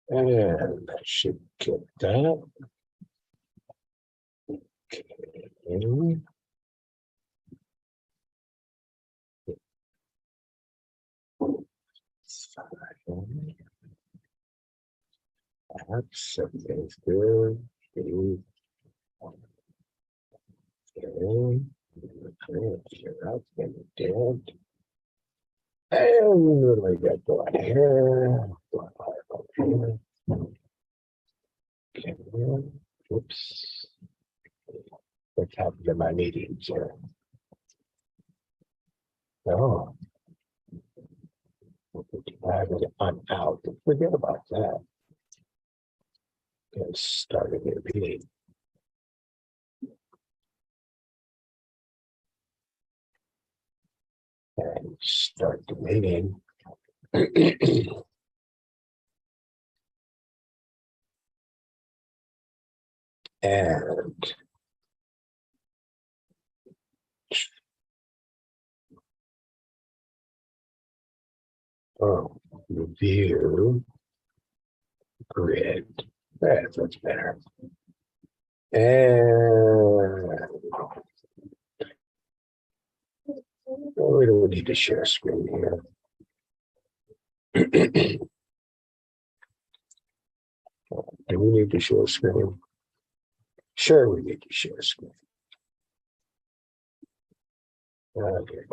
And that should get that. Okay. Fine. Perhaps everything's good. Okay. That's been dead. And what do we got going here? Okay. Oops. What's happened to my meetings here? Oh. I'm out. Forget about that. Get started a meeting. And start the meeting. And review grid. That's better. And we don't need to share screen here. Do we need to share screen? Sure, we need to share screen. Okay.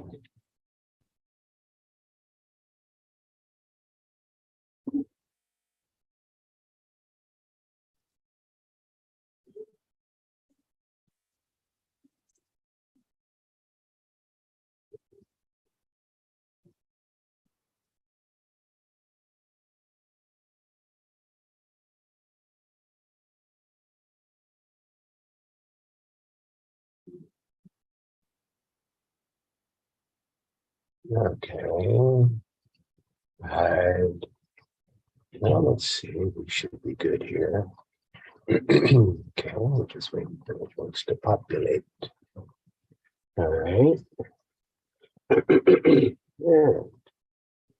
Okay. Hide. Now let's see. We should be good here. Okay, we're just waiting for the folks to populate. All right. Yeah.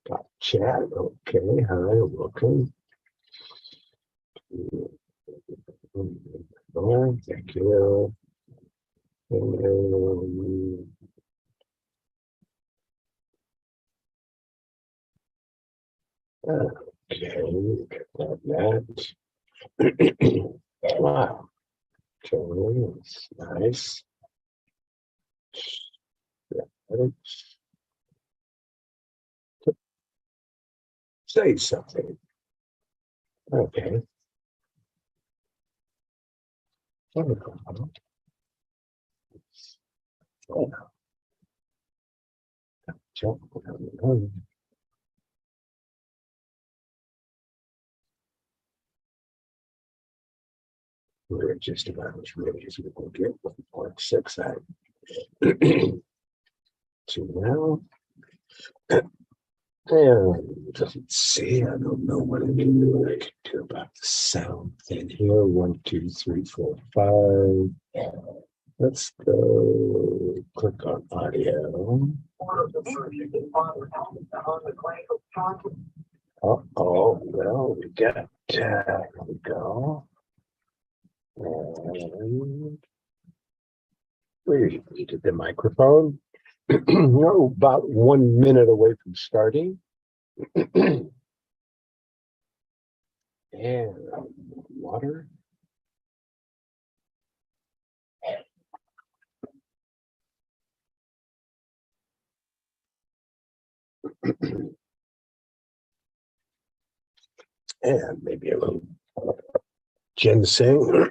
Got chat. Okay. Hi, welcome. Oh, thank you. Okay, got that. Wow. Okay, that's nice. Yeah, say something. Okay. Oh, we're just about as ready as we can get with 0.6 out. So now, and let's see, I don't know what I can do. I can do about the sound thing here. 1, 2, 3, 4, 5. Let's go click on audio. Uh-oh, well, we got, here we go. And we did the microphone. No, about 1 minute away from starting. And water. And maybe a little ginseng.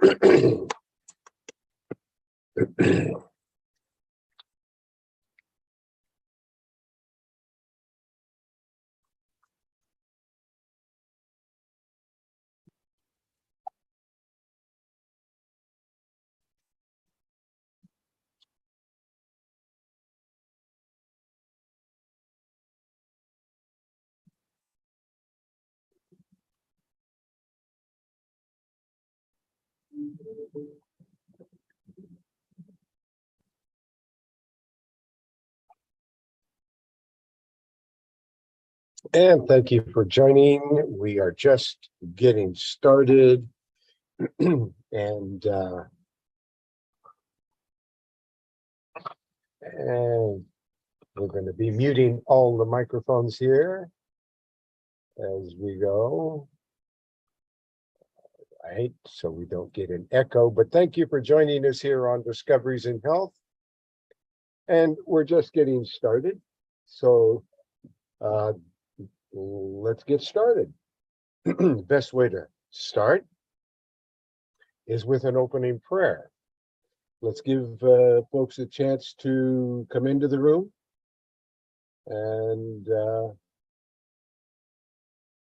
And thank you for joining. We are just getting started. and we're going to be muting all the microphones here as we go. Right, so we don't get an echo, but thank you for joining us here on Discoveries in Health. And we're just getting started. So let's get started. The best way to start is with an opening prayer. Let's give folks a chance to come into the room, and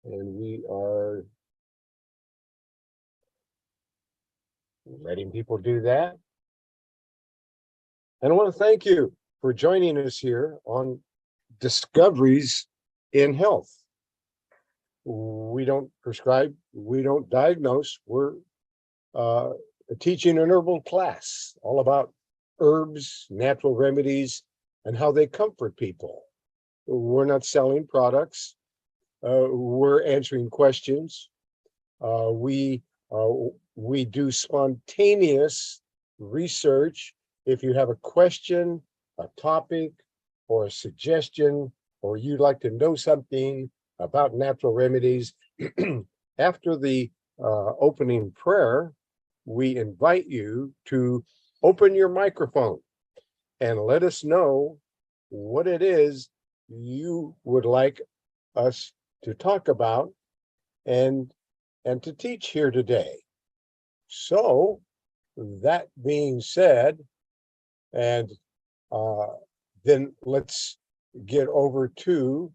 we are letting people do that. And I want to thank you for joining us here on Discoveries in Health. We don't prescribe, we don't diagnose. We're teaching an herbal class all about herbs, natural remedies, and how they comfort people. We're not selling products. We're answering questions. We do spontaneous research. If you have a question, a topic, or a suggestion, or you'd like to know something about natural remedies, after the opening prayer, we invite you to open your microphone and let us know what it is you would like us to talk about and to teach here today. So that being said, and then let's get over to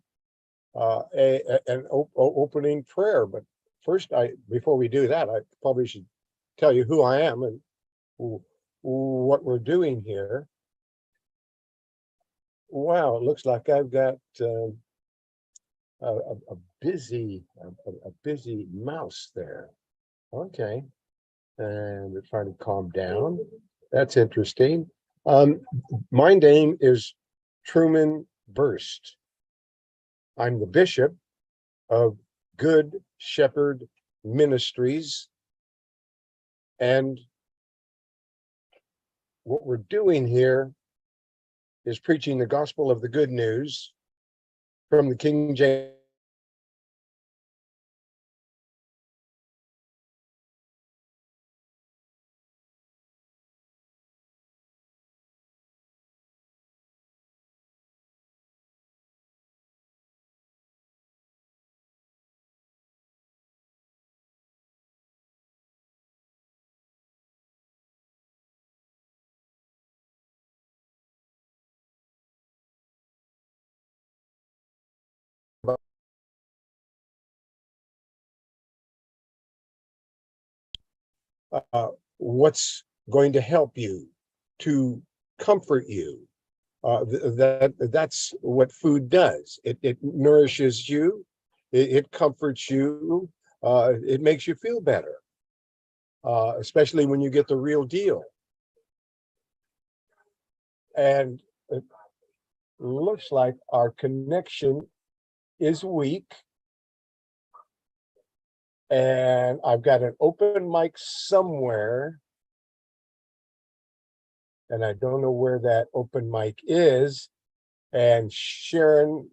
an opening prayer. But first, before we do that, I probably should tell you who I am and what we're doing here. Wow, it looks like I've got a busy mouse there. Okay, and we're trying to calm down. That's interesting. My name is Truman Berst. I'm the bishop of Good Shepherd Ministries, and what we're doing here is preaching the gospel of the good news from the King James. What's going to help you, to comfort you. That's what food does. It nourishes you, it comforts you, it makes you feel better, especially when you get the real deal. And it looks like our connection is weak. And I've got an open mic somewhere, and I don't know where that open mic is. And Sharon,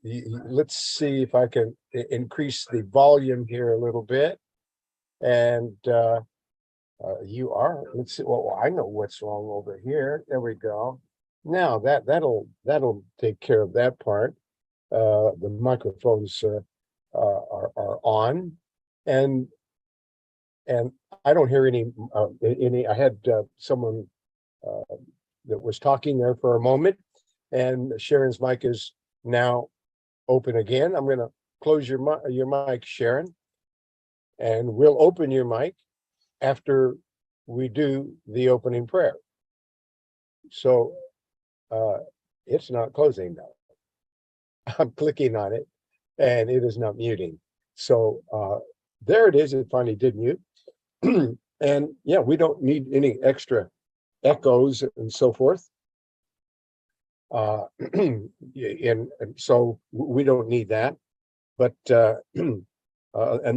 let's see if I can increase the volume here a little bit. And you are. Let's see. Well, I know what's wrong over here. There we go. Now that'll take care of that part. The microphones are on, and I don't hear any. I had someone that was talking there for a moment, and Sharon's mic is now open again. I'm going to close your mic, Sharon, and we'll open your mic after we do the opening prayer. So it's not closing now. I'm clicking on it, and it is not muting. So There it is. It finally did mute. And yeah, we don't need any extra echoes and so forth. And so we don't need that. But and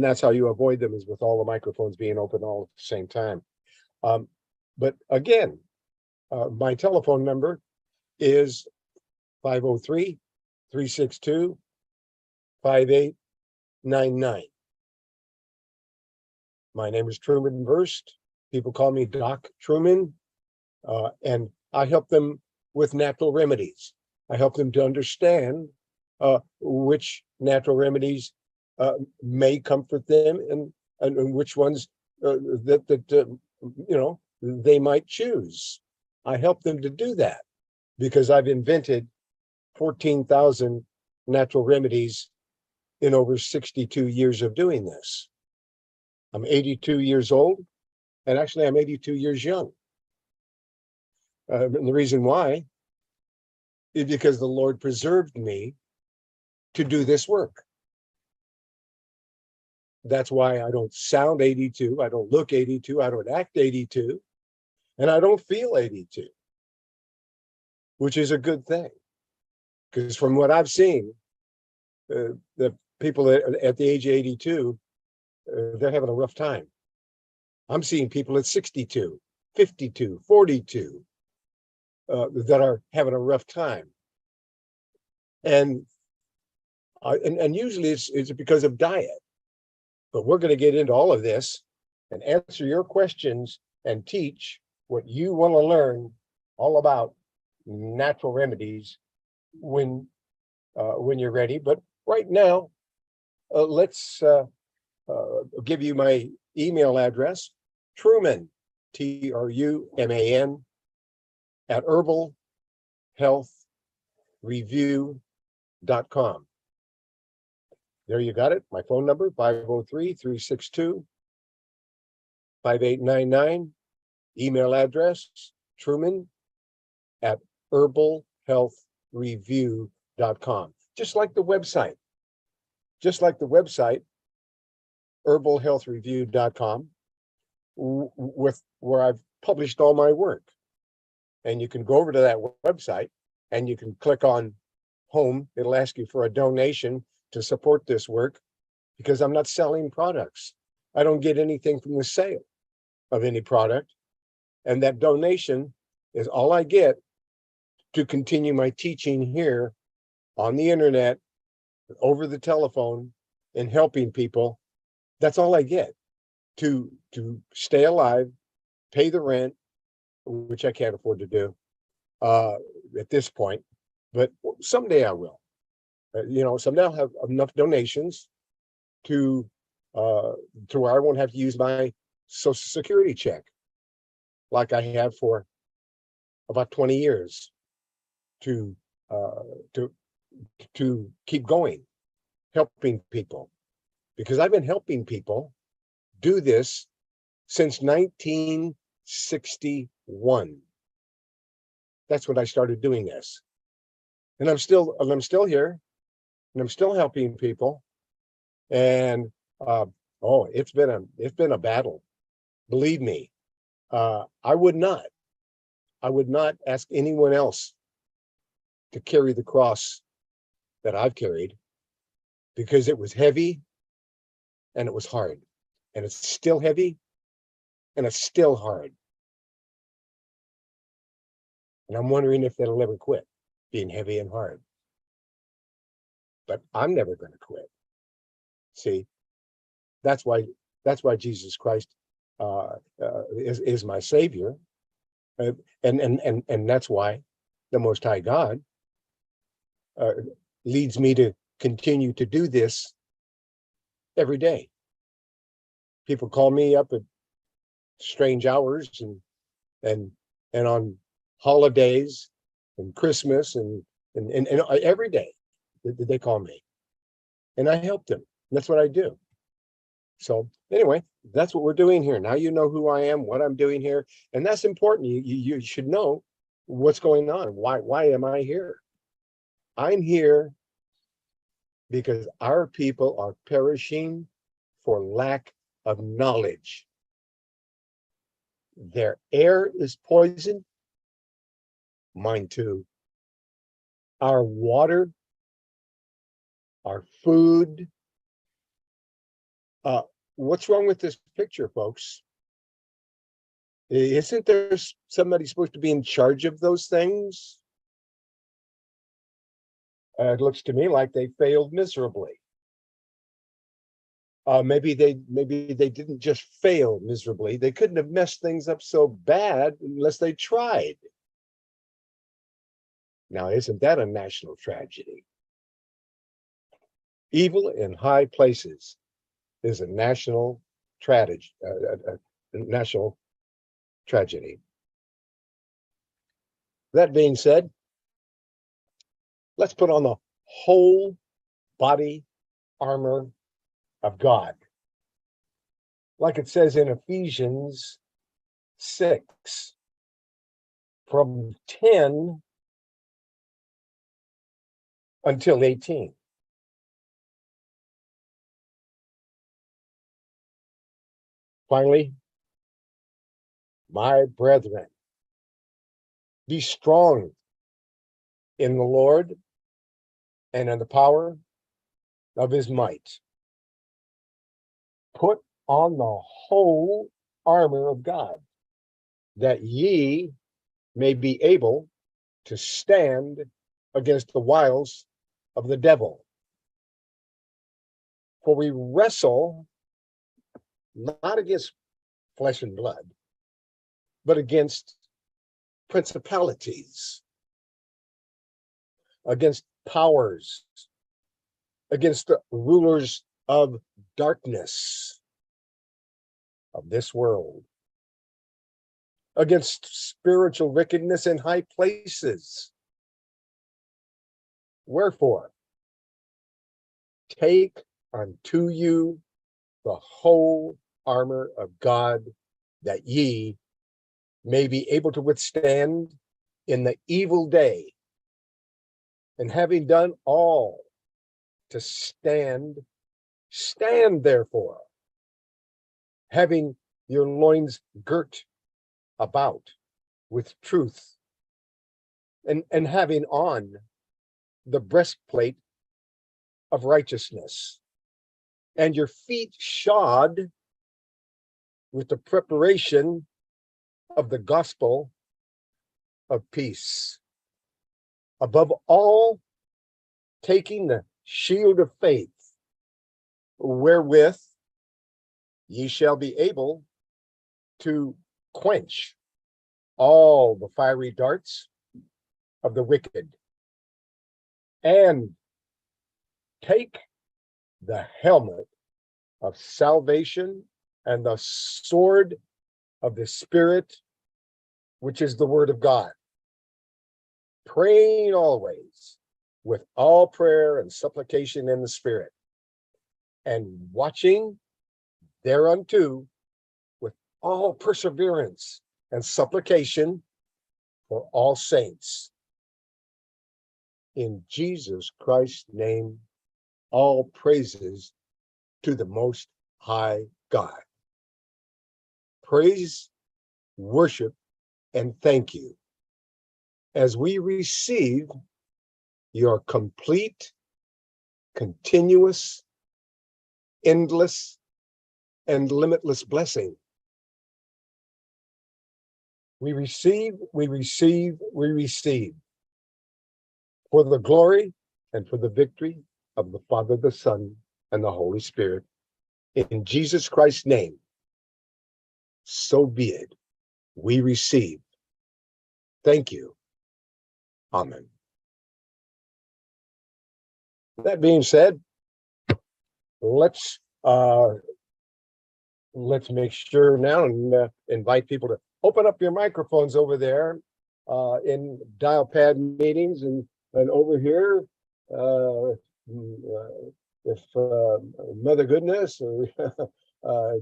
that's how you avoid them, is with all the microphones being open all at the same time. But again, my telephone number is 503-362-5899. My name is Truman Berst. People call me Doc Truman, and I help them with natural remedies. I help them to understand which natural remedies may comfort them, and which ones that they might choose. I help them to do that because I've invented 14,000 natural remedies in over 62 years of doing this. I'm 82 years old, and actually I'm 82 years young. And the reason why is because the Lord preserved me to do this work. That's why I don't sound 82, I don't look 82, I don't act 82, and I don't feel 82, which is a good thing. Because from what I've seen, the people at the age of 82, they're having a rough time. I'm seeing people at 62, 52, 42 that are having a rough time. And usually it's because of diet. But we're going to get into all of this and answer your questions and teach what you want to learn all about natural remedies when you're ready. But right now, let's give you my email address, Truman, Truman, at herbalhealthreview.com. There you got it. My phone number, 503-362-5899. Email address, Truman at herbalhealthreview.com. Just like the website. herbalhealthreview.com, where I've published all my work. And you can go over to that website and you can click on home. It'll ask you for a donation to support this work, because I'm not selling products. I don't get anything from the sale of any product. And that donation is all I get to continue my teaching here on the internet, over the telephone, and helping people. That's all I get to stay alive, pay the rent, which I can't afford to do at this point, but someday I will. Someday I'll have enough donations to where I won't have to use my Social Security check like I have for about 20 years to keep going, helping people, because I've been helping people do this since 1961. That's when I started doing this, and I'm still here, and I'm still helping people. And it's been a battle. Believe me, I would not ask anyone else to carry the cross that I've carried, because it was heavy and it was hard, and it's still heavy and it's still hard. And I'm wondering if it'll ever quit being heavy and hard. But I'm never going to quit. See, that's why Jesus Christ is my Savior, and that's why the Most High God leads me to continue to do this every day. People call me up at strange hours and on holidays and Christmas and every day they call me, and I help them. That's what I do. So anyway, that's what we're doing here. Now you know who I am, what I'm doing here, and that's important. You should know what's going on. Why am I here? I'm here because our people are perishing for lack of knowledge. Their air is poisoned. Mine too. Our water, our food. What's wrong with this picture, folks? Isn't there somebody supposed to be in charge of those things? It looks to me like they failed miserably. Maybe they didn't just fail miserably. They couldn't have messed things up so bad unless they tried. Now, isn't that a national tragedy? Evil in high places is a national tragedy. National tragedy. That being said, let's put on the whole body armor of God. Like it says in Ephesians 6, from 10 until 18. Finally, my brethren, be strong in the Lord and in the power of his might. Put on the whole armor of God, that ye may be able to stand against the wiles of the devil. For we wrestle not against flesh and blood, but against principalities, against powers, against the rulers of darkness of this world, against spiritual wickedness in high places. Wherefore, take unto you the whole armor of God, that ye may be able to withstand in the evil day, and having done all to stand, stand therefore, having your loins girt about with truth, and having on the breastplate of righteousness, and your feet shod with the preparation of the gospel of peace. Above all, taking the shield of faith, wherewith ye shall be able to quench all the fiery darts of the wicked, and take the helmet of salvation and the sword of the Spirit, which is the word of God, praying always with all prayer and supplication in the Spirit, and watching thereunto with all perseverance and supplication for all saints. In Jesus Christ's name, all praises to the Most High God. Praise, worship, and thank you as we receive your complete, continuous, endless, and limitless blessing. We receive, we receive, we receive, for the glory and for the victory of the Father, the Son, and the Holy Spirit. In Jesus Christ's name, so be it. We receive. Thank you. Amen. That being said, let's make sure now and invite people to open up your microphones over there in dial pad meetings, and over here, if Mother Goodness or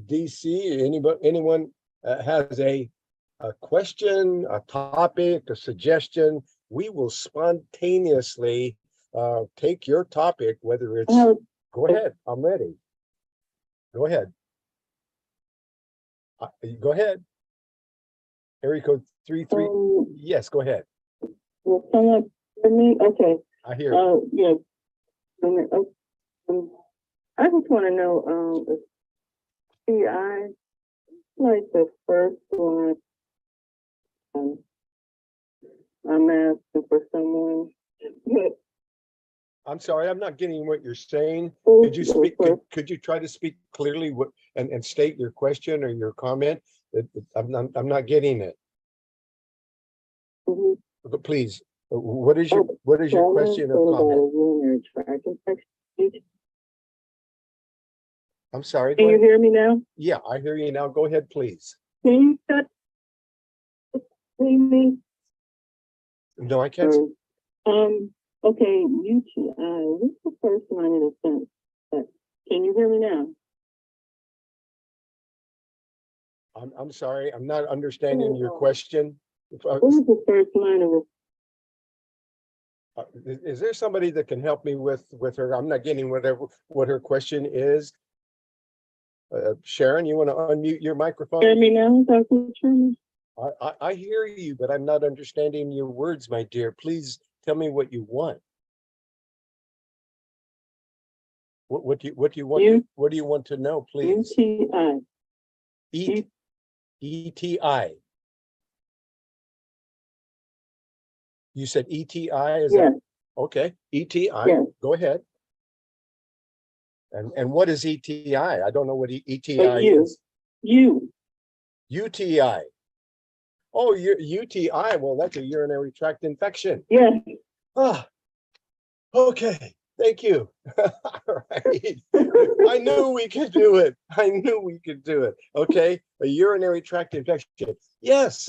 DC, anyone has a question, a topic, a suggestion, we will spontaneously take your topic, whether it's, go ahead, I'm ready. Go ahead. Go ahead. Area code 33. Yes, go ahead. Will someone hear me? Okay. I hear you. Yeah. I just want to know, if CI, like the first one, I'm asking for someone. I'm sorry, I'm not getting what you're saying. Who's Could you speak? Could you try to speak clearly and state your question or your comment? I'm not getting it. Mhm. But please, what is your question or comment? Urinary tract infection. I'm sorry. Can you hear me now? Yeah, I hear you now. Go ahead, please. Can you see me? No, I can't. Okay, UTI. What's the first line of defense? Can you hear me now? I'm sorry. I'm not understanding your question. What is the first line of Is there somebody that can help me with her? I'm not getting what her question is. Sharon, you want to unmute your microphone? Hear me now, Dr. Truman? I hear you, but I'm not understanding your words, my dear. Please tell me what you want. What do you want? What do you want to know, please? UTI. ETI. You said ETI? Is Yes. that okay? ETI. Yes. Go ahead. And what is ETI? I don't know what ETI is. UTI. Oh, UTI. Well, that's a urinary tract infection. Yes. Ah, okay. Thank you. All right. I knew we could do it. I knew we could do it. Okay. A urinary tract infection. Yes.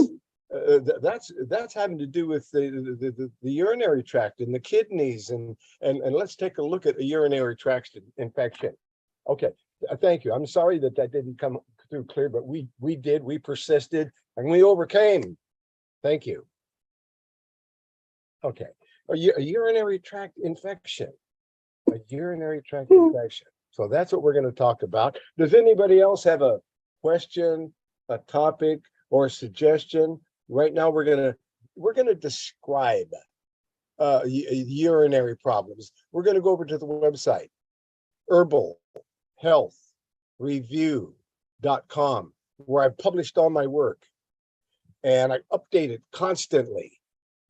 That's having to do with the urinary tract and the kidneys and let's take a look at the urinary tract infection. Okay. Thank you. I'm sorry that didn't come through clear, but we persisted and we overcame. Thank you. Okay. A urinary tract infection. A urinary tract infection. So that's what we're going to talk about. Does anybody else have a question, a topic, or a suggestion? Right now, we're gonna describe urinary problems. We're going to go over to the website, herbalhealthreview.com, where I've published all my work, and I update it constantly,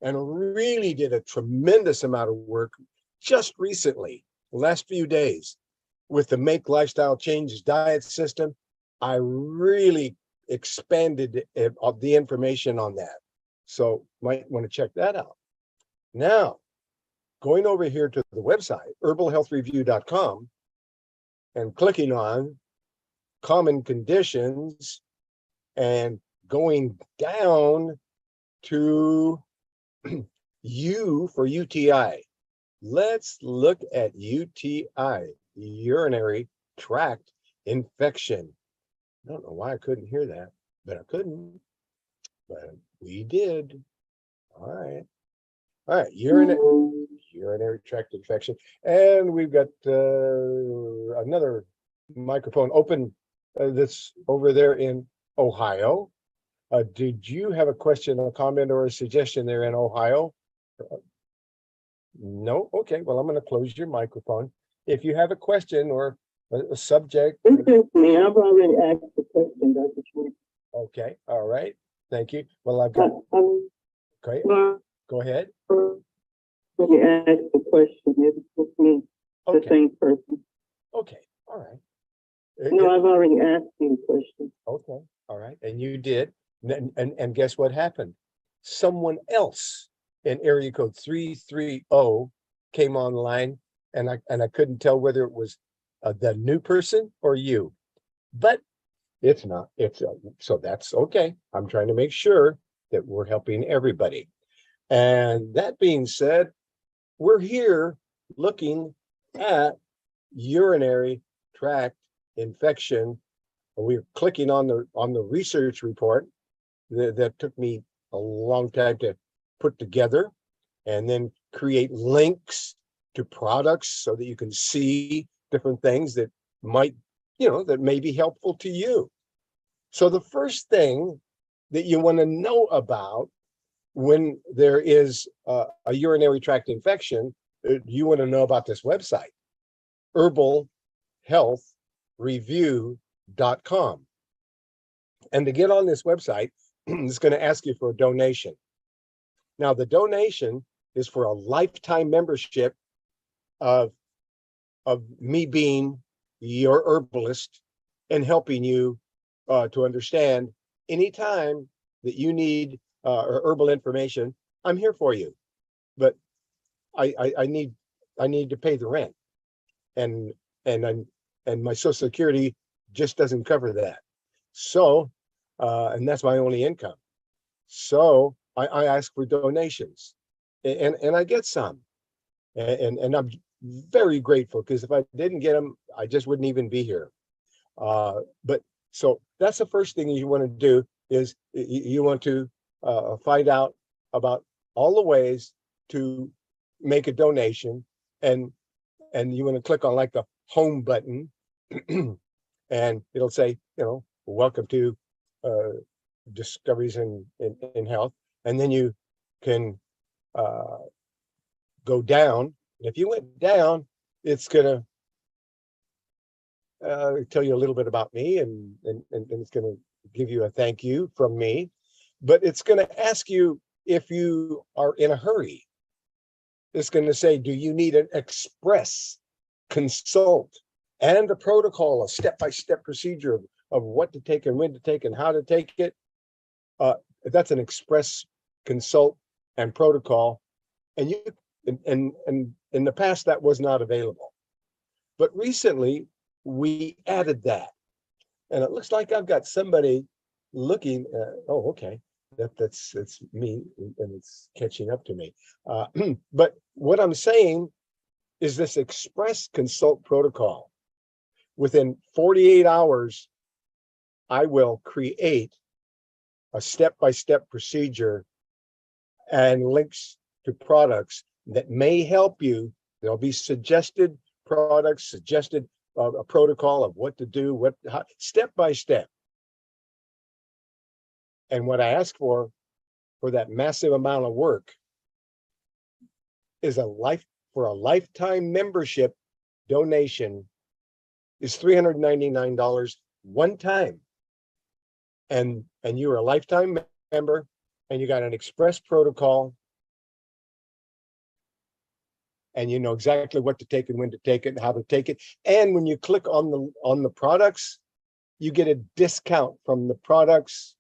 and really did a tremendous amount of work just recently, the last few days, with the Make Lifestyle Changes diet system. I really expanded the information on that. So might want to check that out. Now, going over here to the website, herbalhealthreview.com, and clicking on common conditions and going down to U for UTI. Let's look at UTI, urinary tract infection. I don't know why I couldn't hear that, but I couldn't. But we did. All right. All right. Urinary tract infection. And we've got another microphone open that's over there in Ohio. Did you have a question, a comment, or a suggestion there in Ohio? No? Okay. Well, I'm going to close your microphone. If you have a question or a subject. Excuse me, I've already asked the question, Dr. Schmidt. Okay. All right. Thank you. Well, I've got. Okay. Go ahead. Let me ask the question. It's with me, the same person. Okay. All right. No, I've already asked you the question. Okay. All right. And you did. And guess what happened? Someone else in area code 330 came online, and I couldn't tell whether it was the new person or you, but it's not. So that's okay. I'm trying to make sure that we're helping everybody. And that being said, we're here looking at urinary tract infection. We're clicking on the research report that took me a long time to put together, and then create links to products so that you can see different things that might that may be helpful to you. So the first thing that you want to know about when there is a urinary tract infection, you want to know about this website, herbalhealthreview.com. And to get on this website, it's going to ask you for a donation. Now, the donation is for a lifetime membership of me being your herbalist and helping you to understand anytime that you need herbal information, I'm here for you. But I need to pay the rent, and my Social Security just doesn't cover that. So, and that's my only income. So I ask for donations, and I get some, and I'm very grateful, because if I didn't get them, I just wouldn't even be here. But so that's the first thing you want to do, is you want to find out about all the ways to make a donation, and you want to click on like the home button, and it'll say, welcome to Discoveries in Health, and then you can go down. And if you went down, it's gonna tell you a little bit about me, and it's gonna give you a thank you from me, but it's gonna ask you if you are in a hurry. It's gonna say, do you need an express consult and a protocol, a step-by-step procedure of what to take and when to take and how to take it? That's an express consult and protocol, and in the past that was not available, but recently we added that, and it looks like I've got somebody looking. Oh, okay, that's me, and it's catching up to me. But what I'm saying is, this express consult protocol, within 48 hours, I will create a step-by-step procedure and links to products that may help you. There'll be suggested products, suggested a protocol of what to do, how, step by step. And what I ask for that massive amount of work is a lifetime membership donation is $399 one time. And you're a lifetime member, and you got an express protocol, and you know exactly what to take and when to take it and how to take it. And when you click on the products, you get a discount from the products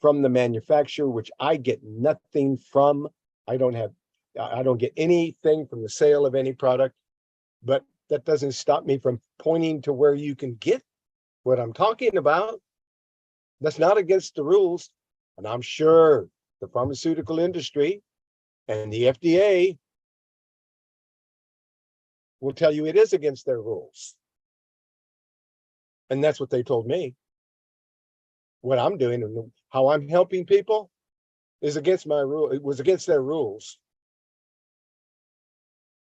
from the manufacturer, which I get nothing from. I don't get anything from the sale of any product, but that doesn't stop me from pointing to where you can get what I'm talking about. That's not against the rules. And I'm sure the pharmaceutical industry and the FDA will tell you it is against their rules. And that's what they told me. What I'm doing and how I'm helping people is against my rule. It was against their rules.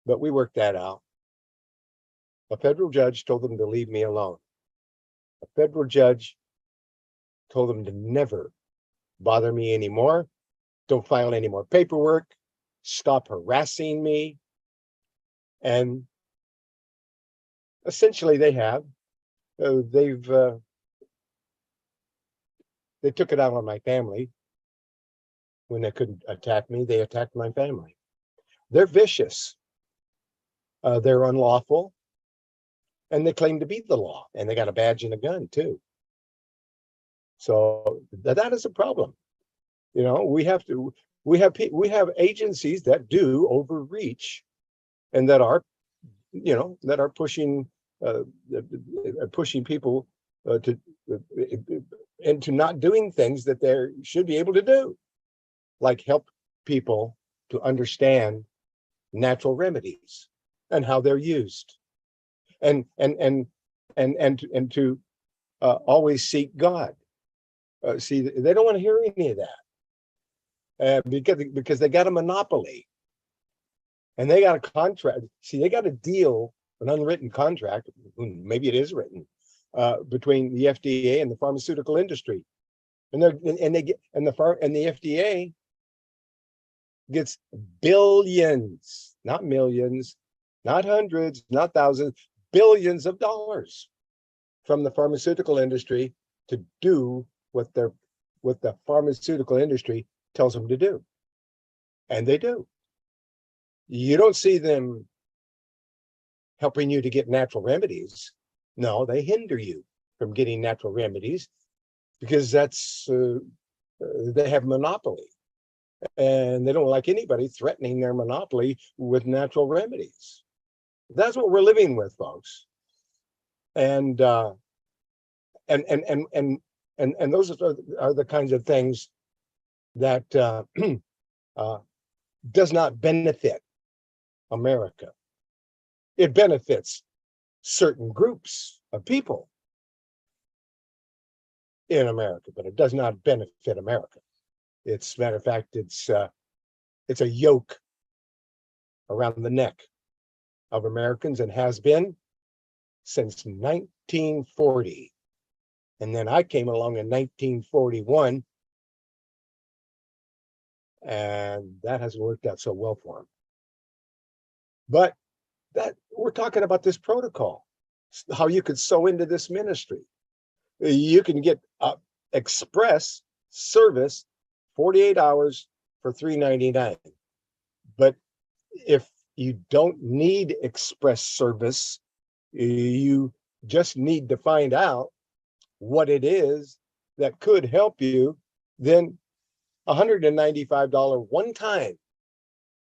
But we worked that out. A federal judge told them to leave me alone. A federal judge told them to never bother me anymore. Don't file any more paperwork. Stop harassing me. And essentially they have. They took it out on my family. When they couldn't attack me, they attacked my family. They're vicious. They're unlawful. And they claim to be the law. And they got a badge and a gun too. So that is a problem. You know, we have agencies that do overreach, and that are, pushing people into not doing things that they should be able to do, like help people to understand natural remedies and how they're used, and to always seek God. See, they don't want to hear any of that, because they got a monopoly, and they got a contract. See, they got a deal, an unwritten contract. Maybe it is written, between the FDA and the pharmaceutical industry, and the FDA gets billions, not millions, not hundreds, not thousands, billions of dollars from the pharmaceutical industry to do what the pharmaceutical industry tells them to do. And they do. You don't see them helping you to get natural remedies. No, they hinder you from getting natural remedies because that's they have monopoly, and they don't like anybody threatening their monopoly with natural remedies. That's what we're living with, folks. And those are the kinds of things that does not benefit America. It benefits certain groups of people in America, but it does not benefit America. It's, matter of fact, it's a yoke around the neck of Americans, and has been since 1940. And then I came along in 1941, and that hasn't worked out so well for them. But that we're talking about this protocol, how you could sow into this ministry. You can get express service 48 hours for $3.99. But if you don't need express service, you just need to find out what it is that could help you, then $195 one time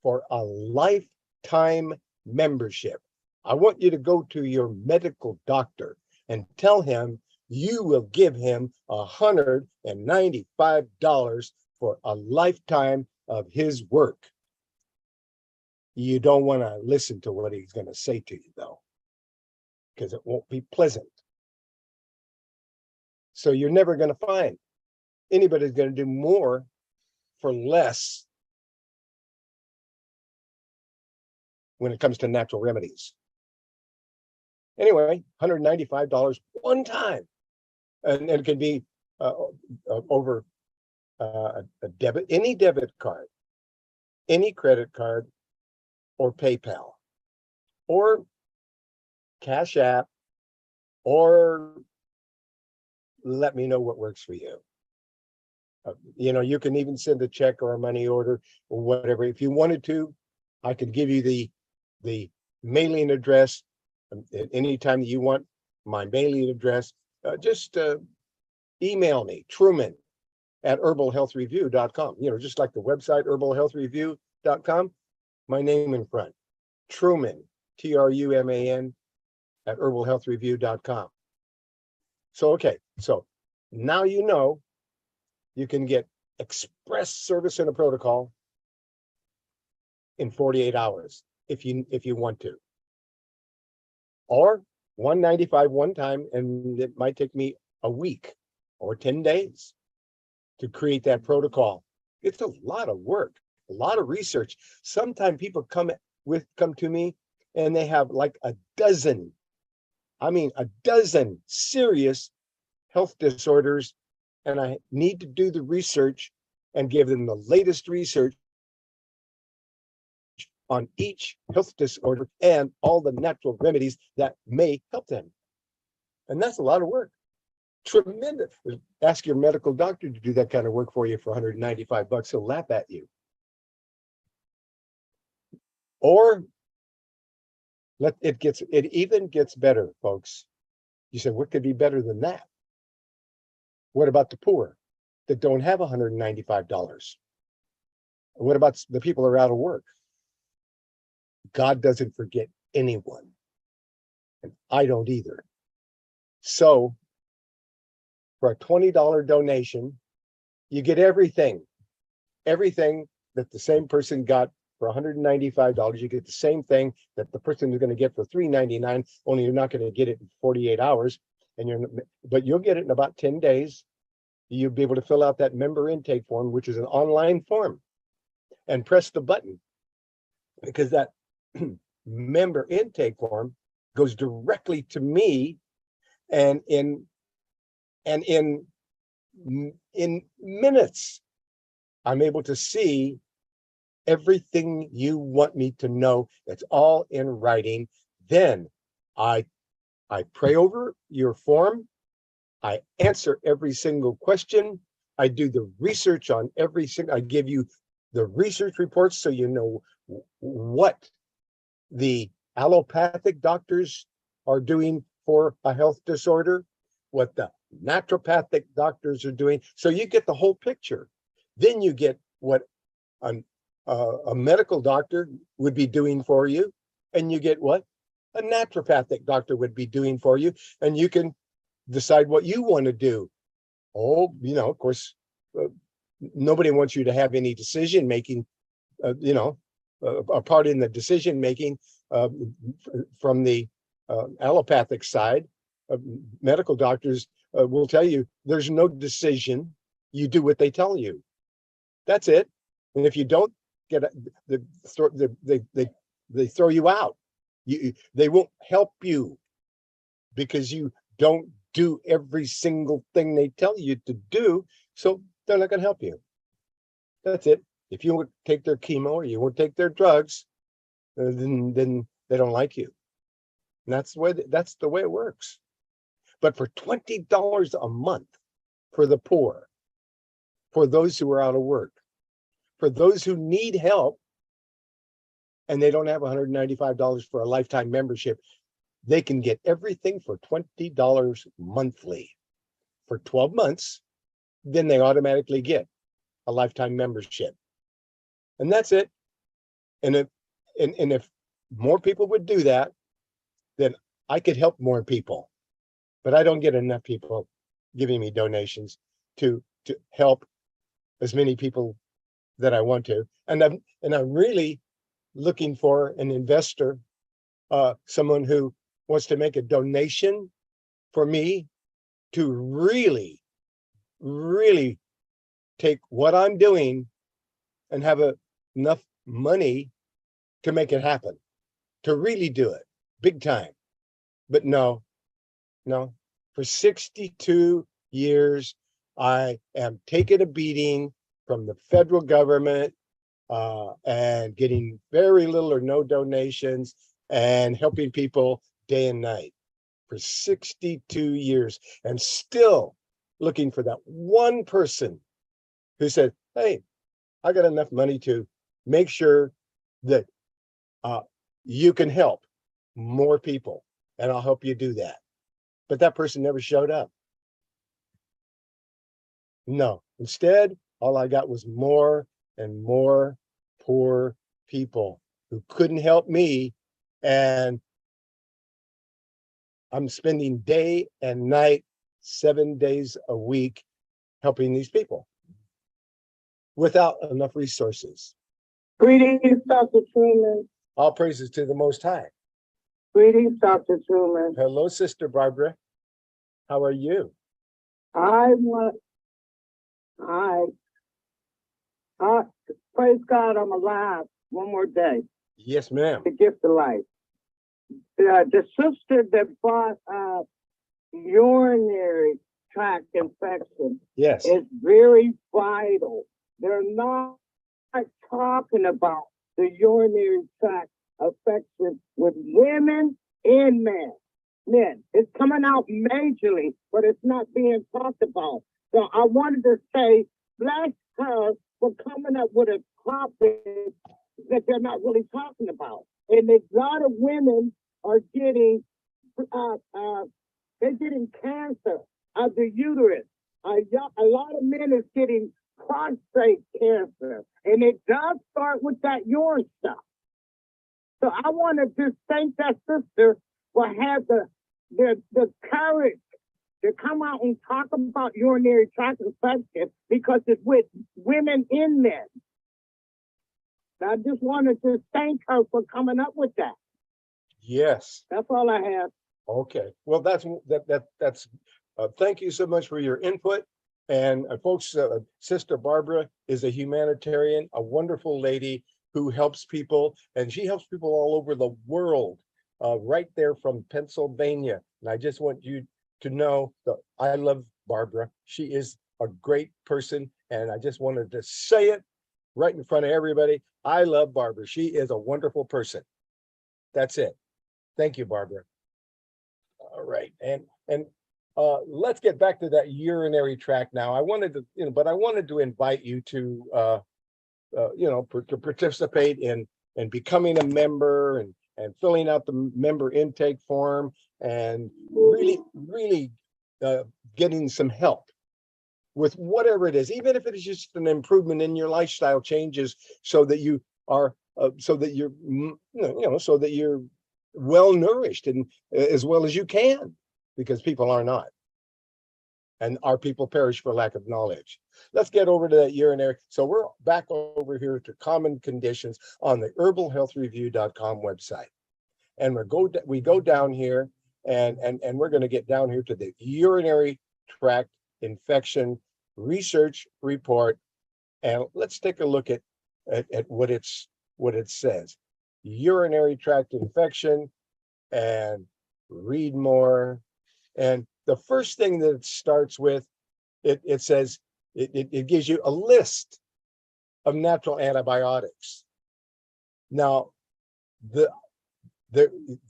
for a lifetime membership. I want you to go to your medical doctor and tell him you will give him $195 for a lifetime of his work. You don't want to listen to what he's going to say to you, though, because it won't be pleasant. So you're never going to find anybody's going to do more for less when it comes to natural remedies. Anyway, $195 one time. And it can be over a debit, any debit card, any credit card, or PayPal, or Cash App, or let me know what works for you. You can even send a check or a money order or whatever. If you wanted to, I could give you the mailing address anytime that you want my mailing address. Just email me, Truman at herbalhealthreview.com. Just like the website, herbalhealthreview.com, my name in front, Truman, Truman at herbalhealthreview.com. So, okay, so now you know you can get express service in a protocol in 48 hours if you want to, or $195 one time, and it might take me a week or 10 days to create that protocol. It's a lot of work, a lot of research. Sometimes people come to me and they have like a dozen serious health disorders, and I need to do the research and give them the latest research on each health disorder and all the natural remedies that may help them. And that's a lot of work. Tremendous. Ask your medical doctor to do that kind of work for you for $195. He'll laugh at you. Or it even gets better, folks. You said, what could be better than that? What about the poor that don't have $195? What about the people who are out of work? God doesn't forget anyone, and I don't either. So for a $20 donation, you get everything that the same person got for $195. You get the same thing that the person is going to get for $3.99, only you're not going to get it in 48 hours. But you'll get it in about 10 days. You'll be able to fill out that member intake form, which is an online form, and press the button, because that member intake form goes directly to me, And in minutes, I'm able to see everything you want me to know. It's all in writing. Then I pray over your form. I answer every single question. I do the research on every single, I give you the research reports so you know what the allopathic doctors are doing for a health disorder, what the naturopathic doctors are doing. So you get the whole picture. Then you get what a medical doctor would be doing for you, and you get what a naturopathic doctor would be doing for you, and you can decide what you want to do. Oh, of course, nobody wants you to have any decision making, a part in the decision making from the allopathic side. Medical doctors will tell you there's no decision. You do what they tell you. That's it. And if you don't get they throw you out. They won't help you because you don't do every single thing they tell you to do. So they're not going to help you. That's it. If you won't take their chemo or you won't take their drugs, then they don't like you. And that's the way it works. But for $20 a month for the poor, for those who are out of work, for those who need help, and they don't have $195 for a lifetime membership, they can get everything for $20 monthly for 12 months. Then they automatically get a lifetime membership. And that's it. And if more people would do that, then I could help more people. But I don't get enough people giving me donations to help as many people that I want to. And I'm really looking for an investor, someone who wants to make a donation for me to really, really take what I'm doing and have enough money to make it happen, to really do it big time. But no, for 62 years, I am taking a beating from the federal government and getting very little or no donations and helping people day and night for 62 years, and still looking for that one person who said, hey, I got enough money to make sure that you can help more people, and I'll help you do that. But that person never showed up. No, instead, all I got was more and more poor people who couldn't help me. And I'm spending day and night, 7 days a week, helping these people without enough resources. Greetings, Dr. Truman. All praises to the Most High. Greetings, Dr. Truman. Hello, Sister Barbara. How are you? Praise God, I'm alive one more day. Yes, ma'am. The gift of life. The sister that brought up urinary tract infection, yes, is very vital. They're not talking about the urinary tract infection with women and men. It's coming out majorly, but it's not being talked about. So I wanted to say, bless her for coming up with a topic that they're not really talking about. And a lot of women are getting, they're getting cancer of the uterus. A lot of men is getting prostate cancer, and it does start with that urine stuff. So I want to just thank that sister for having the courage to come out and talk about urinary tract infection, because it's with women and men. I just wanted to thank her for coming up with that. Yes. That's all I have. Okay. Well, that's thank you so much for your input. And folks, Sister Barbara is a humanitarian, a wonderful lady who helps people, and she helps people all over the world, right there from Pennsylvania. And I just want you to know that I love Barbara. She is a great person, and I just wanted to say it right in front of everybody. I love Barbara. She is a wonderful person. That's it. Thank you, Barbara. All right, and let's get back to that urinary tract now. I wanted to, but I wanted to invite you to, to participate in becoming a member and filling out the member intake form and really getting some help with whatever it is, even if it is just an improvement in your lifestyle changes, so that you are, so that you're, so that you're well nourished and as well as you can, because people are not. And our people perish for lack of knowledge. Let's get over to that urinary. So we're back over here to common conditions on the herbalhealthreview.com website. And we go down here and we're going to get down here to the urinary tract infection research report. And let's take a look at what it says. Urinary tract infection, and read more. And the first thing that it starts with, it says, it gives you a list of natural antibiotics. Now,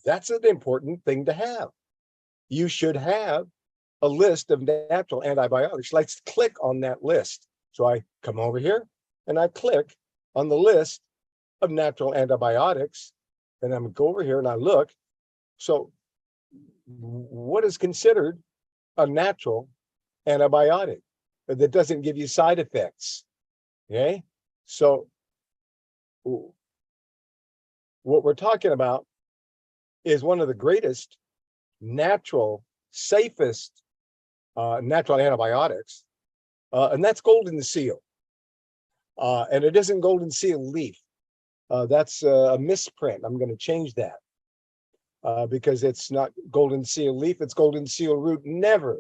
that's an important thing to have. You should have a list of natural antibiotics. Let's click on that list. So I come over here and I click on the list of natural antibiotics, and I'm gonna go over here and I look. So what is considered a natural antibiotic that doesn't give you side effects? Okay, so what we're talking about is one of the greatest natural, safest natural antibiotics, and that's golden seal. And it isn't golden seal leaf. That's a misprint. I'm going to change that because it's not golden seal leaf. It's golden seal root. Never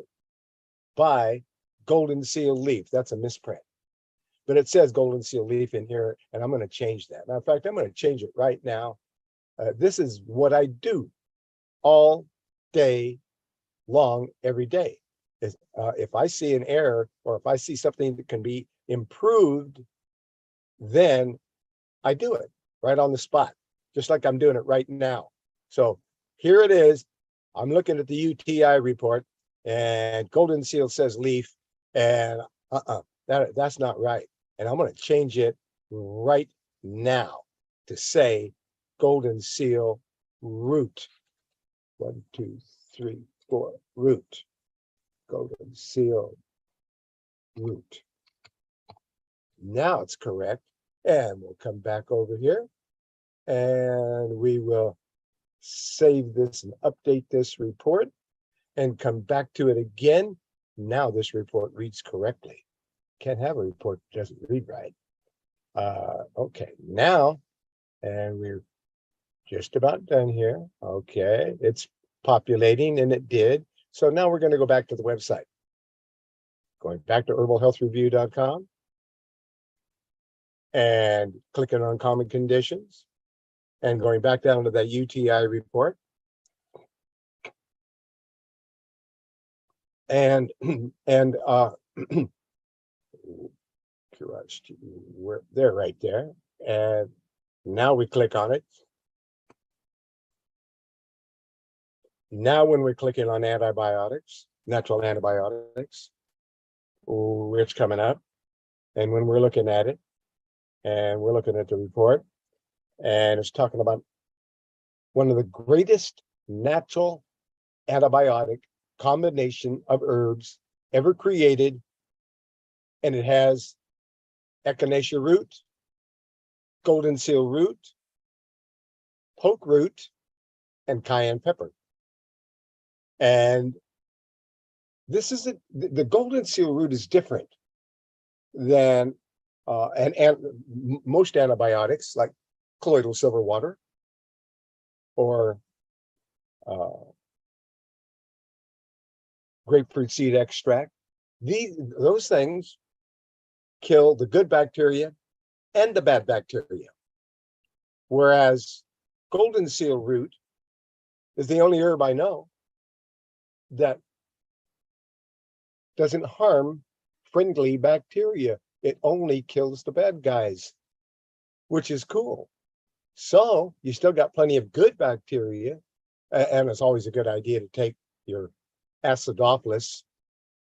buy golden seal leaf. That's a misprint. But it says golden seal leaf in here, and I'm going to change that. Matter of fact, I'm going to change it right now. This is what I do all day long, every day. Is if I see an error or if I see something that can be improved, then I do it right on the spot, just like I'm doing it right now. So here it is. I'm looking at the UTI report, and golden seal says leaf, and that's not right. And I'm going to change it right now to say golden seal root. 1, 2, 3, 4, root. Golden seal root. Now it's correct. And we'll come back over here and we will save this and update this report and come back to it again. Now this report reads correctly. Can't have a report that doesn't read right. Okay, now, and we're just about done here. Okay, it's populating, and it did. So now we're going to go back to the website. Going back to herbalhealthreview.com and clicking on common conditions and going back down to that UTI report. And they're right there. And now we click on it. Now when we're clicking on antibiotics, natural antibiotics, it's coming up. And when we're looking at it, and we're looking at the report, and it's talking about one of the greatest natural antibiotic combination of herbs ever created, and it has echinacea root, golden seal root, poke root, and cayenne pepper. And this is the golden seal root is different than most antibiotics like colloidal silver water or grapefruit seed extract. Those things kill the good bacteria and the bad bacteria, whereas golden seal root is the only herb I know that doesn't harm friendly bacteria. It only kills the bad guys, which is cool. So you still got plenty of good bacteria. And it's always a good idea to take your acidophilus,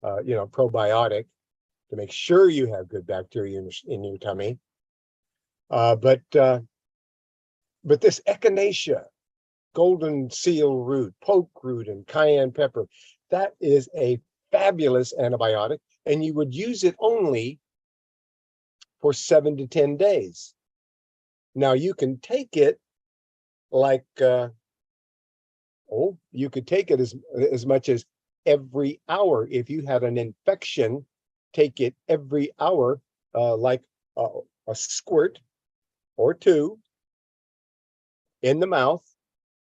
probiotic, to make sure you have good bacteria in your tummy. But this echinacea, golden seal root, poke root, and cayenne pepper, that is a fabulous antibiotic, and you would use it only for 7 to 10 days. Now you can take it like, you could take it as much as every hour. If you had an infection, take it every hour, like a squirt or two in the mouth.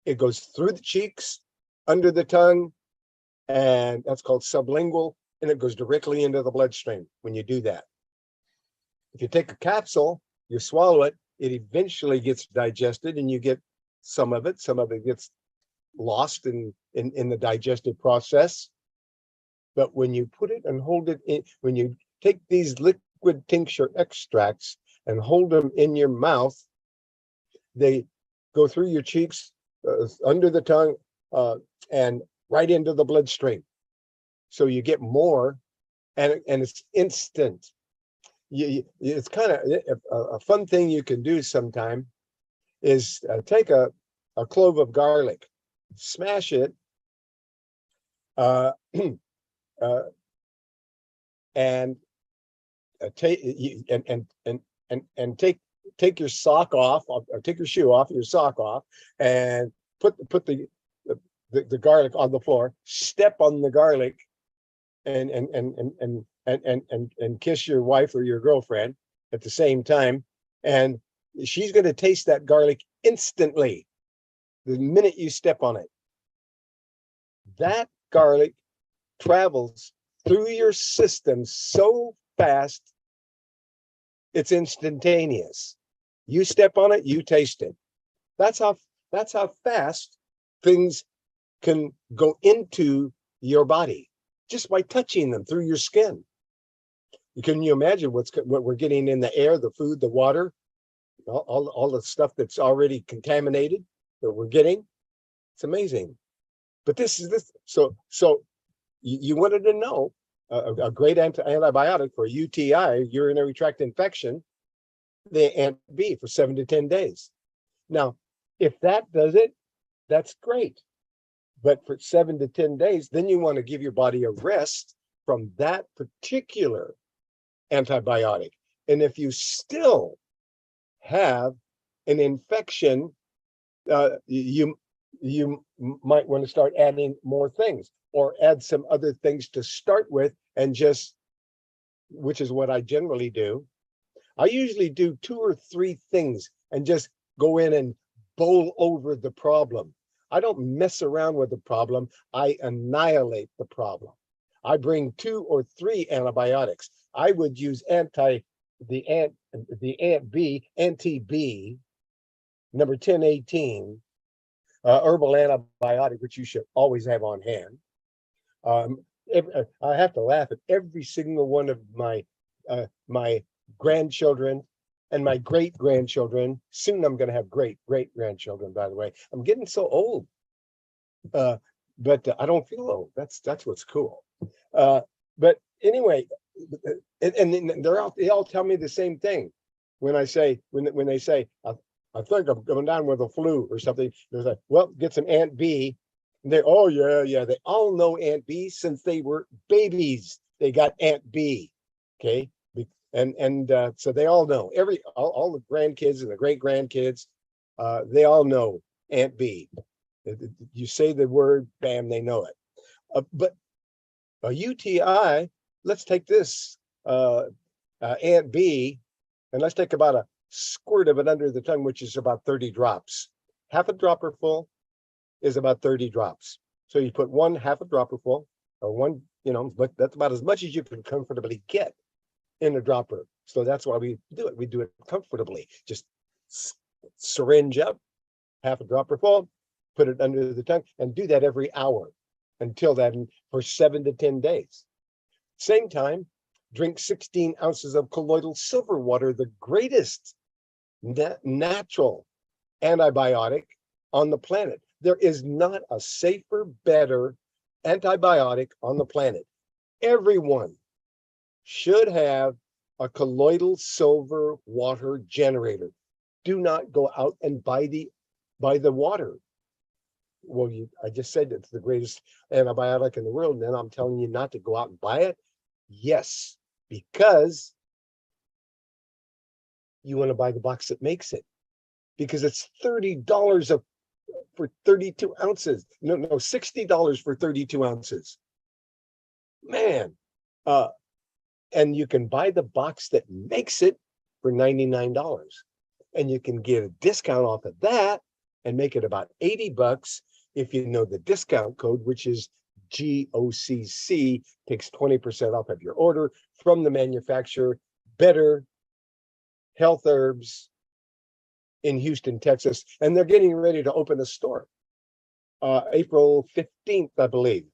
It goes through the cheeks, under the tongue, and that's called sublingual, and it goes directly into the bloodstream when you do that. If you take a capsule, you swallow it, it eventually gets digested, and you get some of it gets lost in the digestive process. But when you put it and hold it in, when you take these liquid tincture extracts and hold them in your mouth, they go through your cheeks, under the tongue, and right into the bloodstream. So you get more, and it's instant. It's kind of a fun thing you can do sometime is take a clove of garlic, smash it, and take your sock off, or take your shoe off, your sock off, and put the garlic on the floor. Step on the garlic, and kiss your wife or your girlfriend at the same time, and she's going to taste that garlic instantly the minute you step on it. That garlic travels through your system so fast, it's instantaneous. You step on it, you taste it. That's how fast things can go into your body just by touching them through your skin. Can you imagine what we're getting in the air, the food, the water, all the stuff that's already contaminated that we're getting? It's amazing. But this. So you wanted to know a great antibiotic for UTI, urinary tract infection, the Ant B, for 7 to 10 days. Now, if that does it, that's great. But for 7 to 10 days, then you want to give your body a rest from that particular antibiotic. And if you still have an infection, you might want to start adding more things, or add some other things to start with, and which is what I generally do. I usually do 2 or 3 things and just go in and bowl over the problem. I don't mess around with the problem. I annihilate the problem. I bring 2 or 3 antibiotics. I would use the anti-B, number 1018, herbal antibiotic, which you should always have on hand. I have to laugh at every single one of my grandchildren and my great-grandchildren. Soon I'm going to have great-grandchildren, by the way. I'm getting so old, but I don't feel old. That's what's cool. But anyway, and they all tell me the same thing. When they say, I think I'm going down with a flu or something, they're like, well, get some Ant B. And they all know Ant B since they were babies. They got Ant B, okay? And so they all know, all the grandkids and the great grandkids, they all know Ant B. You say the word, bam, they know it. But a UTI, let's take this Ant B, and let's take about a squirt of it under the tongue, which is about 30 drops. Half a dropper full is about 30 drops. So you put half a dropper full, or one, but that's about as much as you can comfortably get in a dropper. So that's why we do it. We do it comfortably. Just syringe up half a dropper full, put it under the tongue, and do that every hour until that, for 7 to 10 days. Same time, drink 16 ounces of colloidal silver water, the greatest natural antibiotic on the planet. There is not a safer, better antibiotic on the planet. Everyone should have a colloidal silver water generator. Do not go out and buy the water. Well, I just said it's the greatest antibiotic in the world, and then I'm telling you not to go out and buy it. Yes, because you want to buy the box that makes it, because it's $30 for 32 ounces. No, $60 for 32 ounces. Man, and you can buy the box that makes it for $99, and you can get a discount off of that and make it about $80 if you know the discount code, which is GOCC, takes 20% off of your order from the manufacturer. Better Health Herbs in Houston, Texas, and they're getting ready to open a store. April 15th, I believe.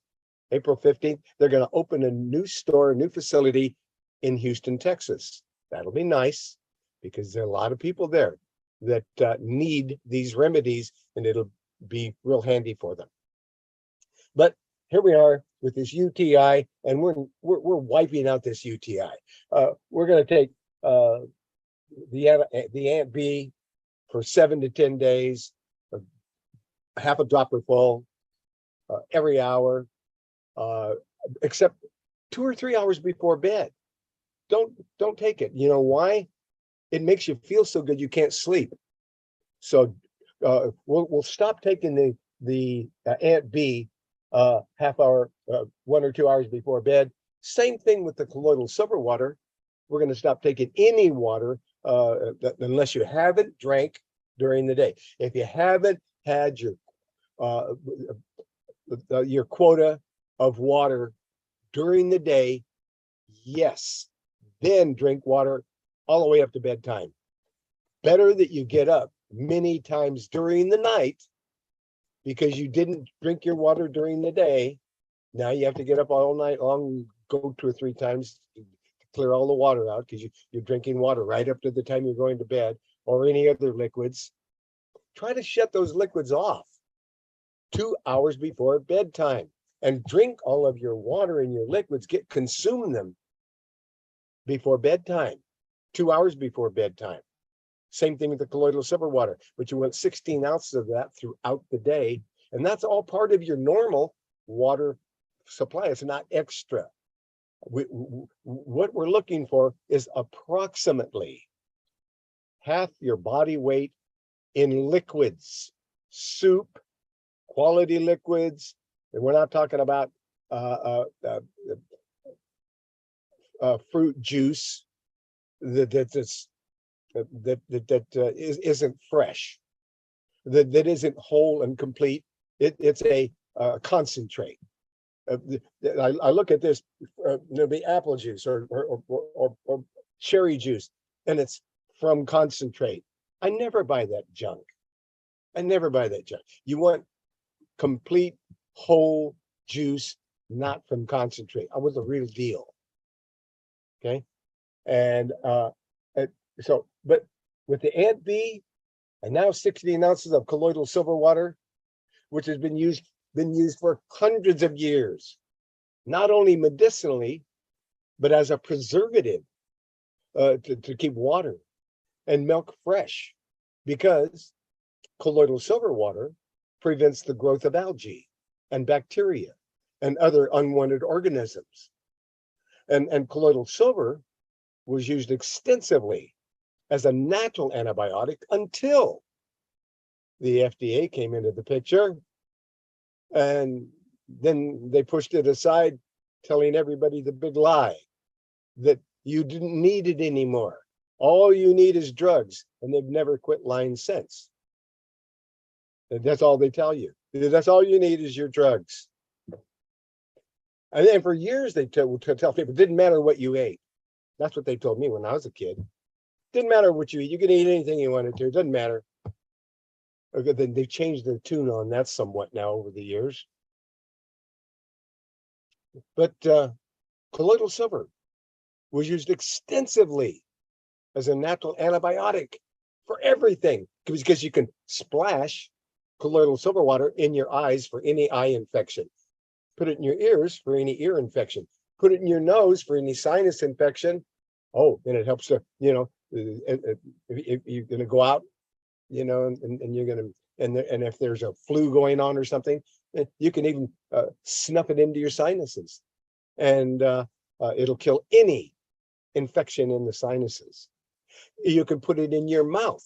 April 15th, they're going to open a new store, a new facility in Houston, Texas. That'll be nice because there are a lot of people there that need these remedies, and it'll be real handy for them. But here we are with this UTI, and we're wiping out this UTI. We're going to take the Ant B for 7 to 10 days, half a dropper full every hour, except 2 or 3 hours before bed. Don't take it. You know why? It makes you feel so good you can't sleep. So we'll stop taking the Ant B half hour, 1 or 2 hours before bed. Same thing with the colloidal silver water. We're going to stop taking any water unless you haven't drank during the day. If you haven't had your quota of water during the day, yes, then drink water all the way up to bedtime. Better that you get up many times during the night because you didn't drink your water during the day. Now you have to get up all night long, go 2 or 3 times to clear all the water out because you're drinking water right up to the time you're going to bed, or any other liquids. Try to shut those liquids off 2 hours before bedtime and drink all of your water and your liquids. Consume them before bedtime, 2 hours before bedtime. Same thing with the colloidal silver water, but you want 16 ounces of that throughout the day. And that's all part of your normal water supply. It's not extra. What we're looking for is approximately half your body weight in liquids, soup, quality liquids. And we're not talking about fruit juice that isn't fresh, that isn't whole and complete. It's a concentrate. I look at this, maybe apple juice or cherry juice, and it's from concentrate. I never buy that junk. You want complete whole juice, not from concentrate. I was the real deal. Okay, and so, but with the Ant B, and now 16 ounces of colloidal silver water, which has been used for hundreds of years, not only medicinally, but as a preservative to keep water and milk fresh, because colloidal silver water prevents the growth of algae and bacteria and other unwanted organisms. And colloidal silver was used extensively as a natural antibiotic until the FDA came into the picture, and then they pushed it aside, telling everybody the big lie that you didn't need it anymore. All you need is drugs, and they've never quit lying since. And that's all they tell you. That's all you need is your drugs. And then for years they tell people it didn't matter what you ate. That's what they told me when I was a kid. Didn't matter what you eat. You could eat anything you wanted to. It doesn't matter. Okay, then they've changed their tune on that somewhat now over the years. But Colloidal silver was used extensively as a natural antibiotic for everything, because you can splash colloidal silver water in your eyes for any eye infection, put it in your ears for any ear infection, put it in your nose for any sinus infection. Oh, and it helps to, if you're going to go out, and you're going to, and if there's a flu going on or something, you can even snuff it into your sinuses, and it'll kill any infection in the sinuses. You can put it in your mouth,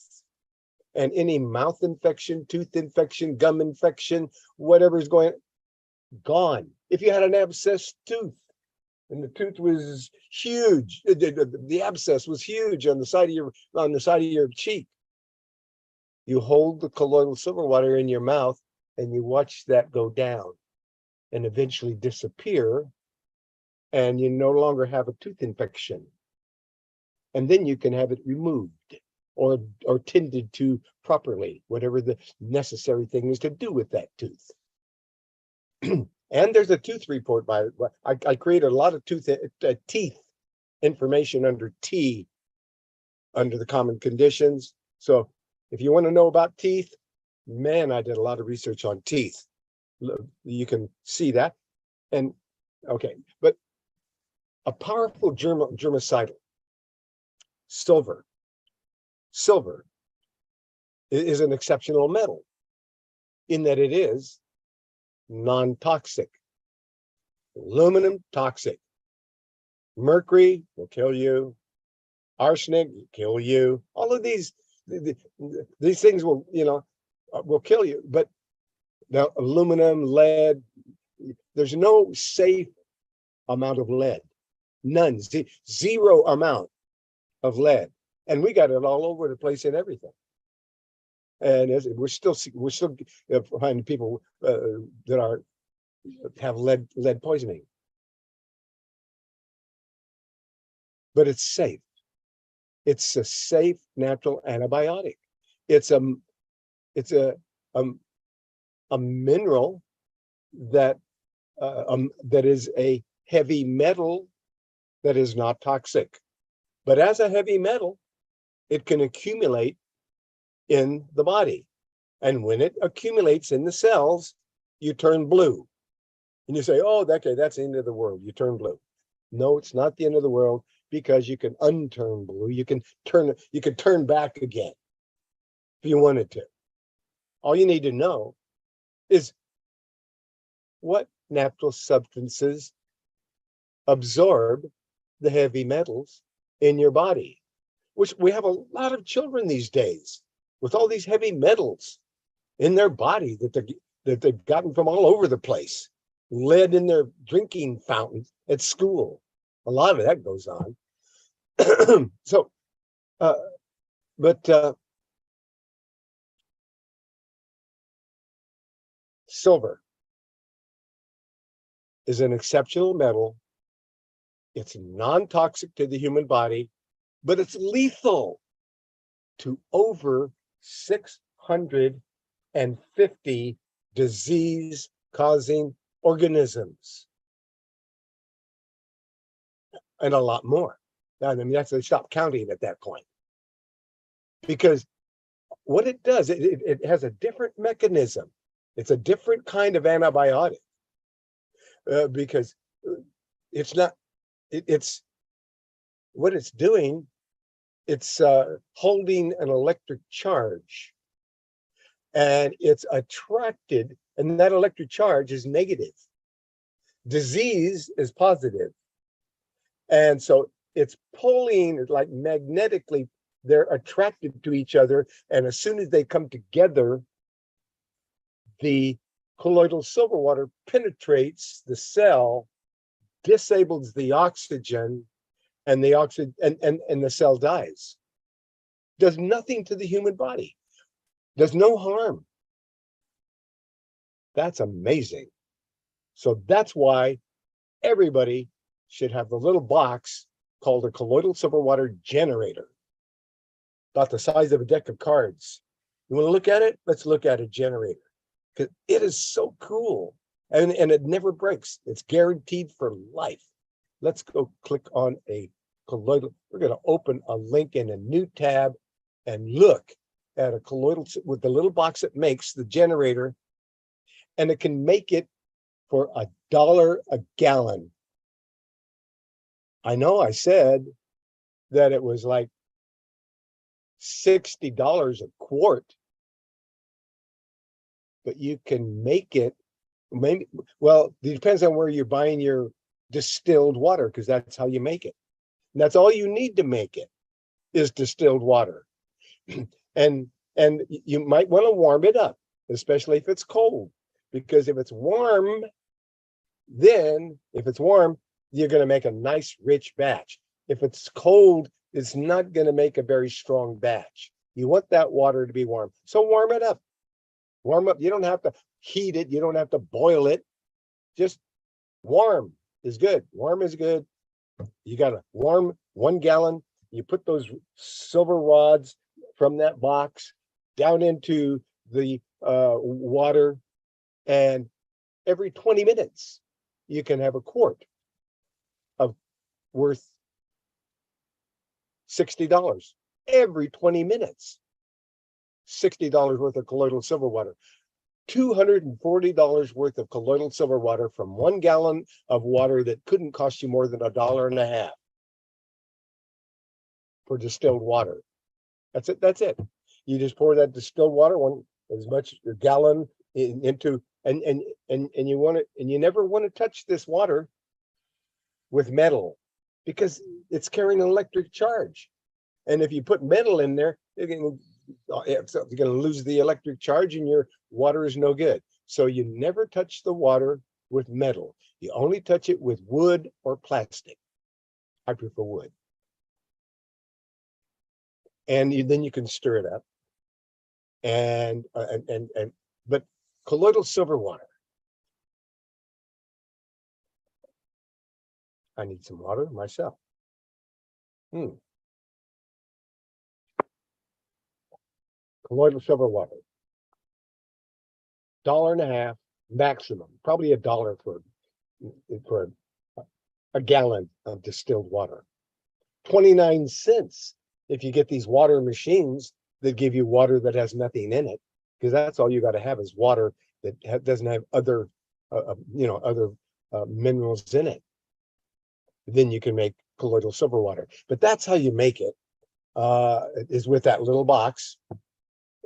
and any mouth infection, tooth infection, gum infection, whatever's gone. If you had an abscessed tooth and the tooth was huge, the abscess was huge on the side of your cheek, you hold the colloidal silver water in your mouth and you watch that go down and eventually disappear, and you no longer have a tooth infection. And then you can have it removed or tended to properly, whatever the necessary thing is to do with that tooth. And there's a tooth report by it. I created a lot of teeth information under T, under the common conditions. So if you want to know about teeth, man, I did a lot of research on teeth. You can see that. And okay, but a powerful germicidal, silver is an exceptional metal in that it is non-toxic. Aluminum, toxic. Mercury will kill you. Arsenic will kill you. All of these things will kill you. But now aluminum, lead, there's no safe amount of lead. None. Zero amount of lead. And we got it all over the place in everything. And we're still finding people that have lead poisoning. But it's safe. It's a safe natural antibiotic. It's a mineral that is a heavy metal that is not toxic. But as a heavy metal, it can accumulate in the body. And when it accumulates in the cells, you turn blue. And you say, oh, okay, that's the end of the world. You turn blue. No, it's not the end of the world, because you can unturn blue. You can turn back again if you wanted to. All you need to know is what natural substances absorb the heavy metals in your body, which we have a lot of children these days with all these heavy metals in their body that they've gotten from all over the place. Lead in their drinking fountain at school. A lot of that goes on. So, silver is an exceptional metal. It's non-toxic to the human body, but it's lethal to over 650 disease-causing organisms, and a lot more. I mean, that's they stop counting at that point, because what it does, it has a different mechanism. It's a different kind of antibiotic, because it's not. It's what it's doing. It's holding an electric charge, and it's attracted, and that electric charge is negative. Disease is positive. And so it's pulling, like magnetically, they're attracted to each other. And as soon as they come together, the colloidal silver water penetrates the cell, disables the oxygen, and the cell dies. Does nothing to the human body. Does no harm. That's amazing. So that's why everybody should have the little box called a colloidal silver water generator, about the size of a deck of cards. You want to look at it? Let's look at a generator, because it is so cool, and it never breaks. It's guaranteed for life. let's go click on a colloidal. We're going to open a link in a new tab and look at a colloidal with the little box that makes the generator, and it can make it for $1 a gallon. I know I said that it was like $60 a quart, but you can make it, maybe, well, it depends on where you're buying your distilled water, because that's how you make it. And that's all you need to make it, is distilled water. and you might want to warm it up, especially if it's cold, because if it's warm, you're going to make a nice rich batch. If it's cold, it's not going to make a very strong batch. You want that water to be warm. So warm it up. Warm up. You don't have to heat it. You don't have to boil it. Just warm is good. Warm is good. You got to warm 1 gallon. You put those silver rods from that box down into the water, and every 20 minutes, you can have a quart of worth $60 every 20 minutes. $60 worth of colloidal silver water. $240 worth of colloidal silver water from 1 gallon of water that couldn't cost you more than $1.50 for distilled water. That's it. That's it. You just pour that distilled water, as much a gallon into, and you want it, and you never want to touch this water with metal, because it's carrying an electric charge. And if you put metal in there, you're going to lose the electric charge, and your water is no good. So you never touch the water with metal. You only touch it with wood or plastic. I prefer wood. And then you can stir it up. But colloidal silver water. I need some water myself. Colloidal silver water. $1.50 maximum, probably $1 for a gallon of distilled water. 29 cents if you get these water machines that give you water that has nothing in it, because that's all you got to have is water that doesn't have other minerals in it. Then you can make colloidal silver water. But that's how you make it, is with that little box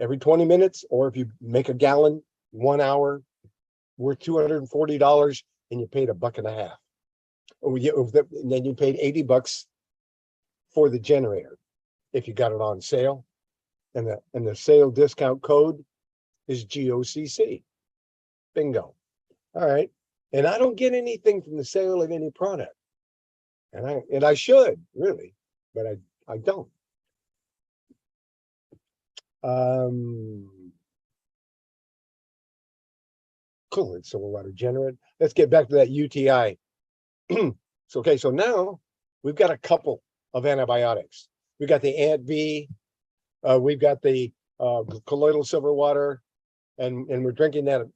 every 20 minutes, or if you make a gallon, 1 hour, worth $240, and you paid $1.50. And then you paid $80 for the generator if you got it on sale. And the sale discount code is GOCC. Bingo. All right. And I don't get anything from the sale of any product. And I should, really, but I don't. Colloidal silver water generator. Let's get back to that UTI. So now we've got a couple of antibiotics. We've got the Ant-B, we've got the colloidal silver water, and we're drinking that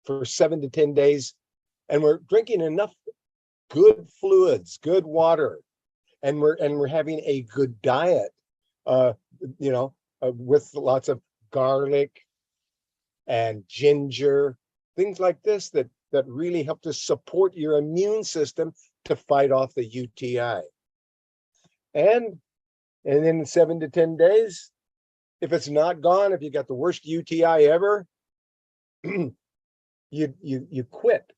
for 7 to 10 days, and we're drinking enough good fluids, good water, and we're having a good diet, with lots of garlic and ginger, things like this that really help to support your immune system to fight off the UTI. And in 7 to 10 days, if it's not gone, if you got the worst UTI ever, you quit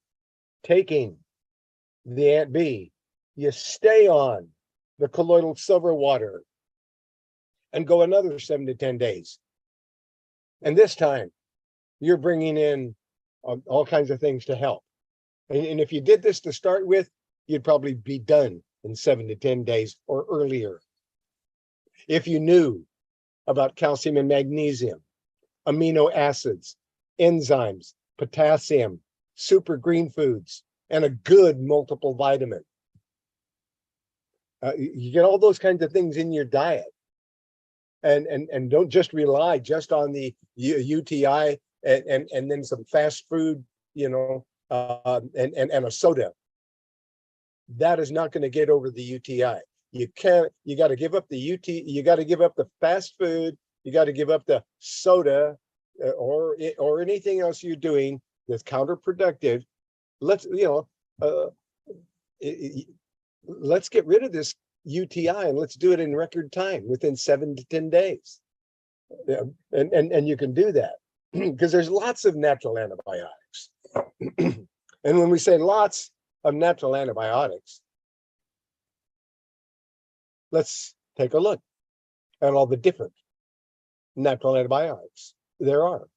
taking the Ant-B. You stay on the colloidal silver water and go another 7 to 10 days. And this time, you're bringing in all kinds of things to help. And if you did this to start with, you'd probably be done in 7 to 10 days or earlier. If you knew about calcium and magnesium, amino acids, enzymes, potassium, super green foods, and a good multiple vitamin. You get all those kinds of things in your diet. And don't just rely just on the UTI and then some fast food, and a soda. that is not going to get over the UTI. You can't, you got to give up the you got to give up the fast food, you got to give up the soda or anything else you're doing that's counterproductive. Let's, let's get rid of this UTI and let's do it in record time within 7 to 10 days. Yeah, and you can do that because there's lots of natural antibiotics. And when we say lots of natural antibiotics, let's take a look at all the different natural antibiotics there are.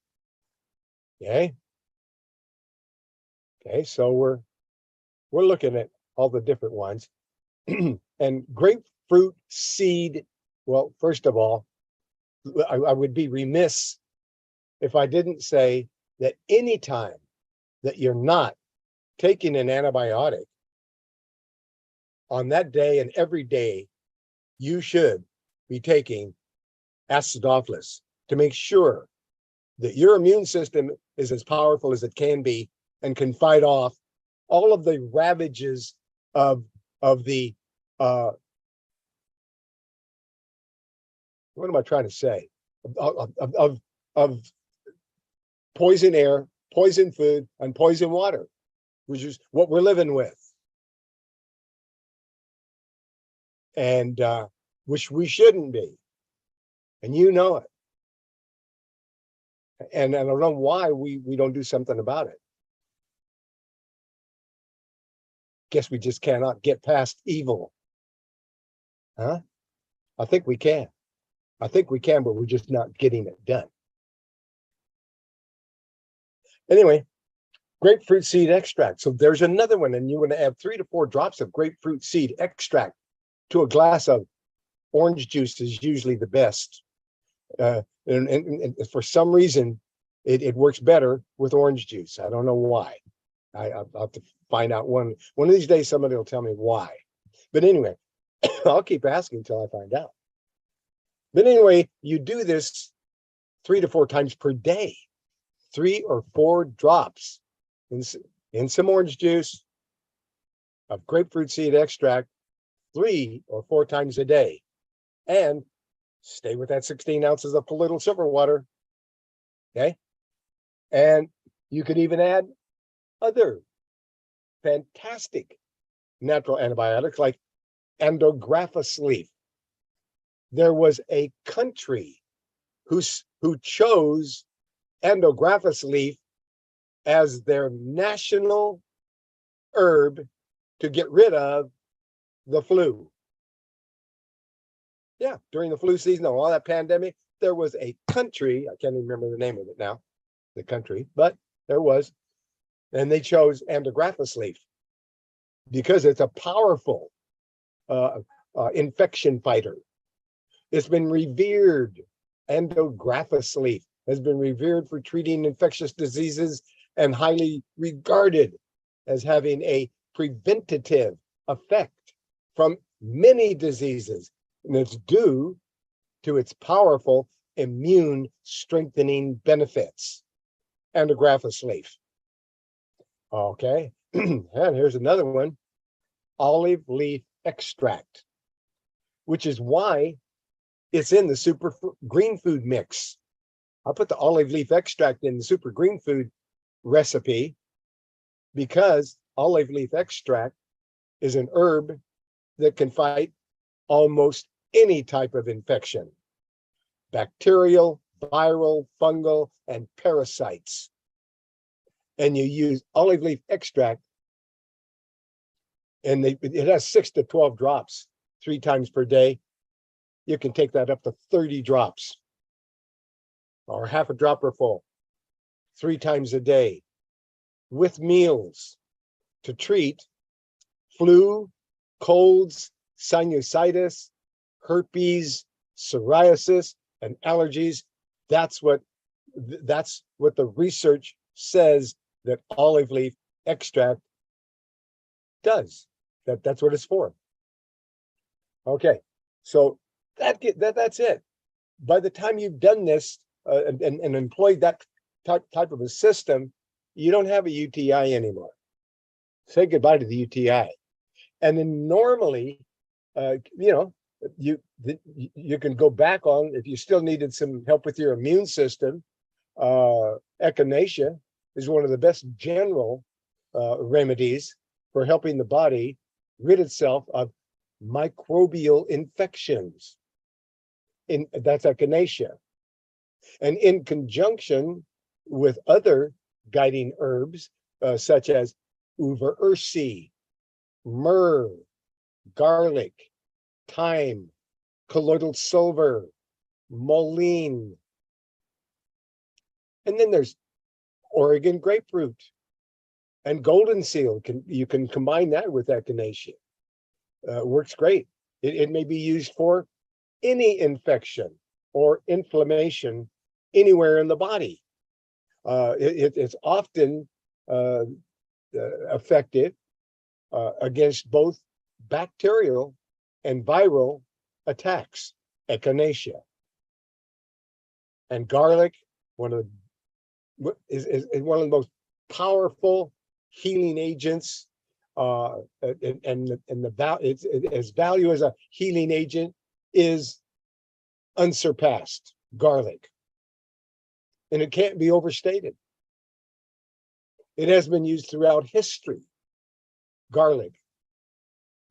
Okay. Okay, so we're looking at all the different ones. And grapefruit seed, well, first of all, I would be remiss if I didn't say that anytime that you're not taking an antibiotic on that day and every day, you should be taking acidophilus to make sure that your immune system is as powerful as it can be and can fight off all of the ravages of the what am I trying to say? Of poison air, poison food, and poison water, which is what we're living with. And which we shouldn't be. And you know it. And I don't know why we don't do something about it. Guess we just cannot get past evil. Huh? I think we can. I think we can, but we're just not getting it done. Anyway, grapefruit seed extract. So there's another one, and you want to add 3 to 4 drops of grapefruit seed extract to a glass of orange juice is usually the best. And for some reason, it works better with orange juice. I don't know why. I'll have to find out one of these days. Somebody will tell me why. But anyway, I'll keep asking until I find out. But anyway, you do this 3 to 4 times per day, 3 or 4 drops in some orange juice of grapefruit seed extract, 3 or 4 times a day, and stay with that 16 ounces of colloidal silver water. Okay. And you could even add other fantastic natural antibiotics like endographis leaf. There was a country who chose endographis leaf as their national herb to get rid of the flu. Yeah, during the flu season, all that pandemic, there was a country, I can't even remember the name of it now, the country, but there was, and they chose endographis leaf because it's a powerful infection fighter. It's been revered. Endographis leaf has been revered for treating infectious diseases and highly regarded as having a preventative effect from many diseases. And it's due to its powerful immune strengthening benefits. Endographis leaf. Okay, and here's another one, olive leaf extract, which is why it's in the super green food mix. I'll put the olive leaf extract in the super green food recipe because olive leaf extract is an herb that can fight almost any type of infection, bacterial, viral, fungal, and parasites. And you use olive leaf extract, and it has 6 to 12 drops 3 times per day. You can take that up to 30 drops or half a dropper full 3 times a day with meals to treat flu, colds, sinusitis, herpes, psoriasis, and allergies. That's what the research says that olive leaf extract does. That's what it's for. Okay, so that's it. By the time you've done this and employed that type of a system, you don't have a UTI anymore. Say goodbye to the UTI. And then normally, you can go back on, if you still needed some help with your immune system, echinacea is one of the best general remedies for helping the body rid itself of microbial infections. That's echinacea. And in conjunction with other guiding herbs, such as uva ursi, myrrh, garlic, thyme, colloidal silver, mullein. And then there's Oregon grapefruit and golden seal. You can combine that with echinacea. Works great. It may be used for any infection or inflammation anywhere in the body. It's often effective against both bacterial and viral attacks. Echinacea and garlic, one of the most powerful healing agents, and its value as a healing agent is unsurpassed. Garlic, and it can't be overstated. It has been used throughout history. Garlic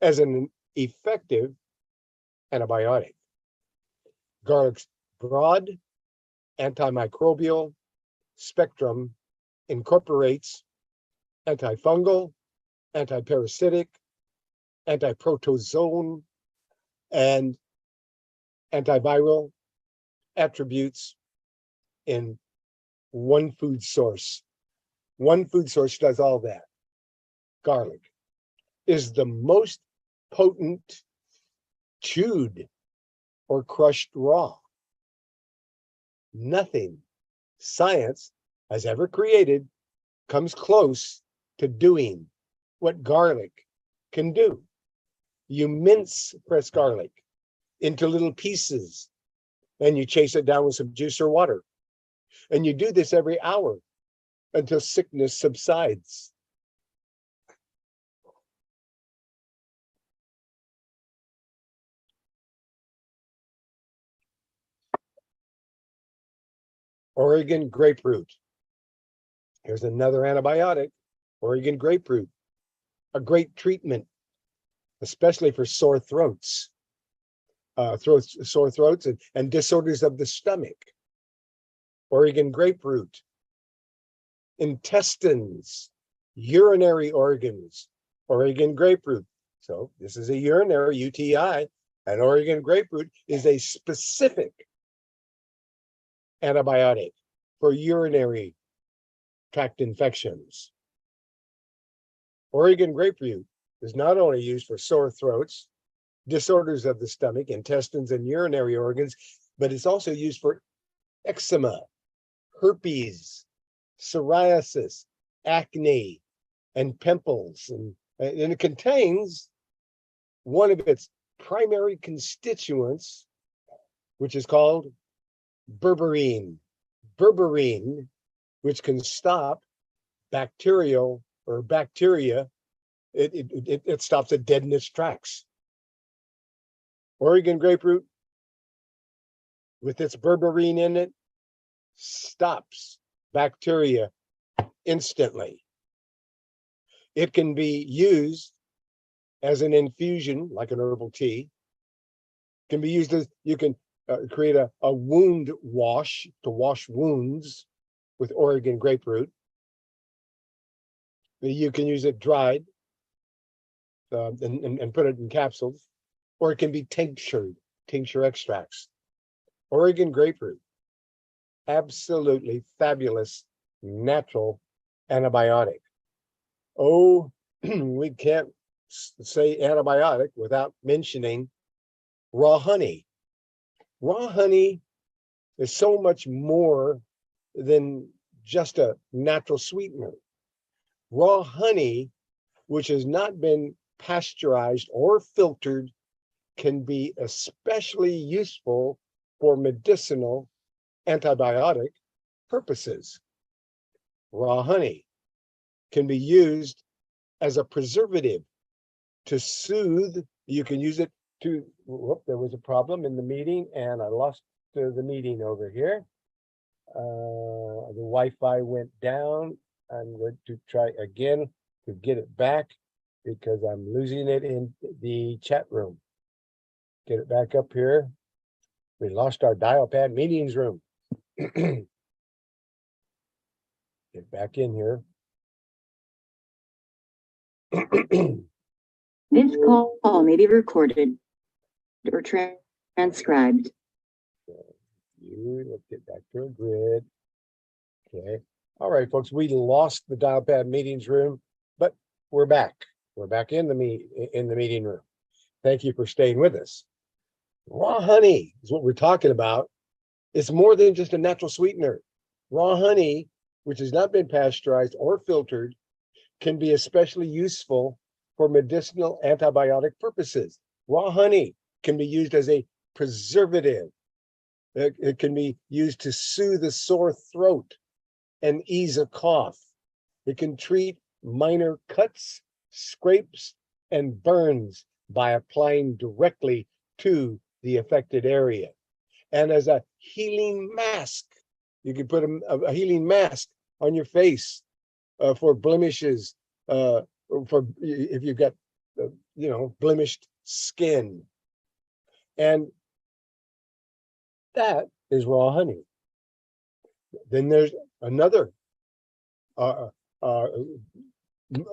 as an effective antibiotic. Garlic's broad antimicrobial spectrum incorporates antifungal, antiparasitic, antiprotozoan, and antiviral attributes in one food source. One food source does all that. Garlic is the most potent chewed or crushed raw. Nothing science has ever created comes close to doing what garlic can do. You mince fresh garlic into little pieces and you chase it down with some juice or water. And you do this every hour until sickness subsides. Oregon grapefruit. Here's another antibiotic, Oregon grapefruit. A great treatment, especially for sore throats, sore throats and disorders of the stomach. Oregon grapefruit. Intestines, urinary organs, Oregon grapefruit. So this is a urinary UTI, and Oregon grapefruit is a specific antibiotic for urinary tract infections. Oregon grapefruit is not only used for sore throats, disorders of the stomach, intestines, and urinary organs, but it's also used for eczema, herpes, psoriasis, acne, and pimples. And it contains one of its primary constituents, which is called berberine. Berberine, which can stop bacteria. It stops it dead in its tracks. Oregon grapefruit, with its berberine in it, stops bacteria instantly. It can be used as an infusion, like an herbal tea. It can be used as, you can create a wound wash to wash wounds with Oregon grapefruit. You can use it dried and put it in capsules, or it can be tincture extracts. Oregon grapefruit, absolutely fabulous natural antibiotic. Oh, we can't say antibiotic without mentioning raw honey. Raw honey is so much more than just a natural sweetener. Raw honey, which has not been pasteurized or filtered, can be especially useful for medicinal antibiotic purposes. Raw honey can be used as a preservative to soothe. You can use it to, whoop, there was a problem in the meeting and I lost the meeting over here. The Wi-Fi went down. I'm going to try again to get it back because I'm losing it in the chat room. Get it back up here. We lost our dial pad meetings room. Get back in here. This call may be recorded or transcribed. Let's get back to a grid. Okay. All right, folks, we lost the dial pad meetings room, but we're back. We're back in the meeting room. Thank you for staying with us. Raw honey is what we're talking about. It's more than just a natural sweetener. Raw honey, which has not been pasteurized or filtered, can be especially useful for medicinal antibiotic purposes. Raw honey can be used as a preservative. It can be used to soothe a sore throat and ease a cough. It can treat minor cuts, scrapes, and burns by applying directly to the affected area. And as a healing mask, you can put a healing mask on your face for blemishes, for if you've got, blemished skin. And that is raw honey. Then there's another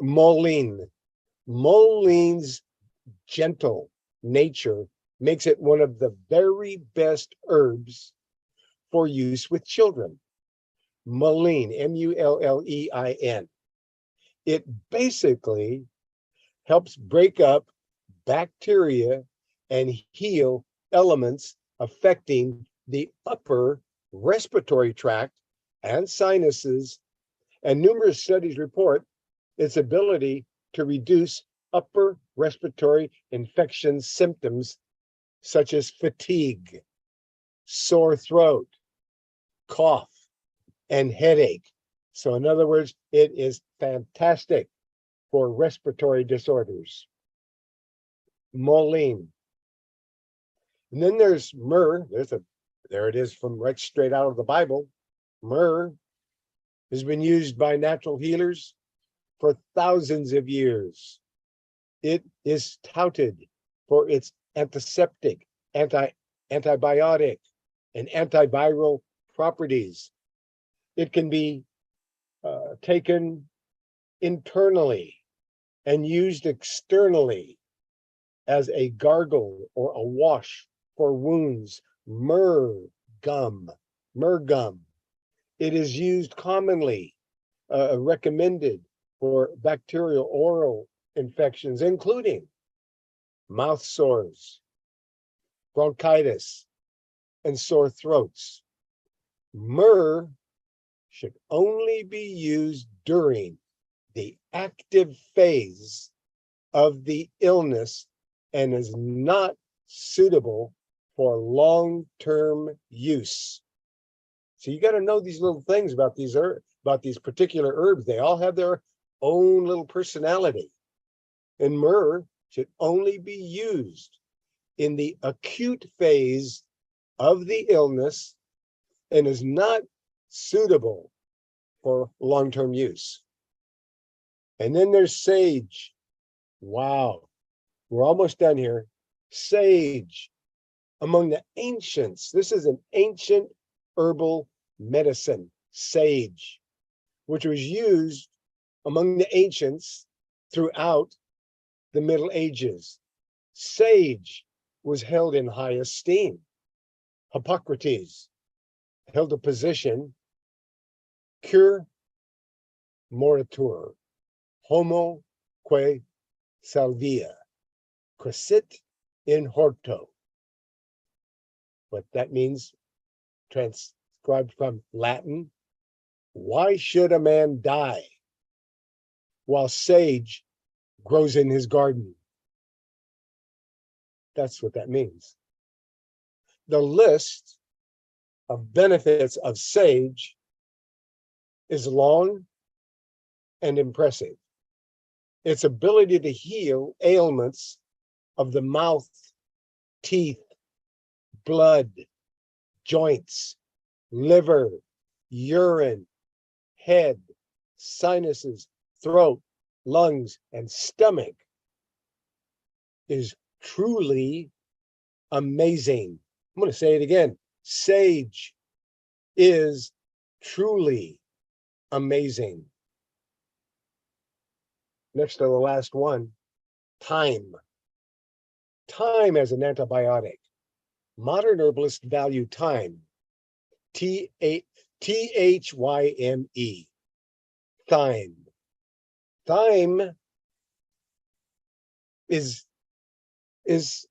mullein. Mullein's gentle nature makes it one of the very best herbs for use with children. Mullein, M-U-L-L-E-I-N. It basically helps break up bacteria and heal elements affecting the upper respiratory tract and sinuses, and numerous studies report its ability to reduce upper respiratory infection symptoms such as fatigue, sore throat, cough, and headache. So in other words, it is fantastic for respiratory disorders. Mullein. And then there's myrrh. There it is from right straight out of the Bible. Myrrh has been used by natural healers for thousands of years. It is touted for its antiseptic, antibiotic, and antiviral properties. It can be taken internally and used externally as a gargle or a wash for wounds. Myrrh gum. It is used commonly, recommended for bacterial oral infections, including mouth sores, bronchitis, and sore throats. Myrrh should only be used during the active phase of the illness and is not suitable for long-term use. So you got to know these little things about these particular herbs. They all have their own little personality. And myrrh should only be used in the acute phase of the illness and is not suitable for long-term use. And then there's sage. Wow, we're almost done here. Sage. Among the ancients, this is an ancient herbal medicine, sage, which was used among the ancients throughout the Middle Ages. Sage was held in high esteem. Hippocrates held a position, cur moritur, homo que salvia, crescit in horto. What that means, transcribed from Latin, why should a man die while sage grows in his garden? That's what that means. The list of benefits of sage is long and impressive. its ability to heal ailments of the mouth, teeth, blood, joints, liver, urine, head, sinuses, throat, lungs, and stomach is truly amazing. I'm going to say it again. Sage is truly amazing. Next to the last one, thyme. Thyme as an antibiotic. Modern herbalists value thyme, T-H-Y-M-E, thyme. Thyme is its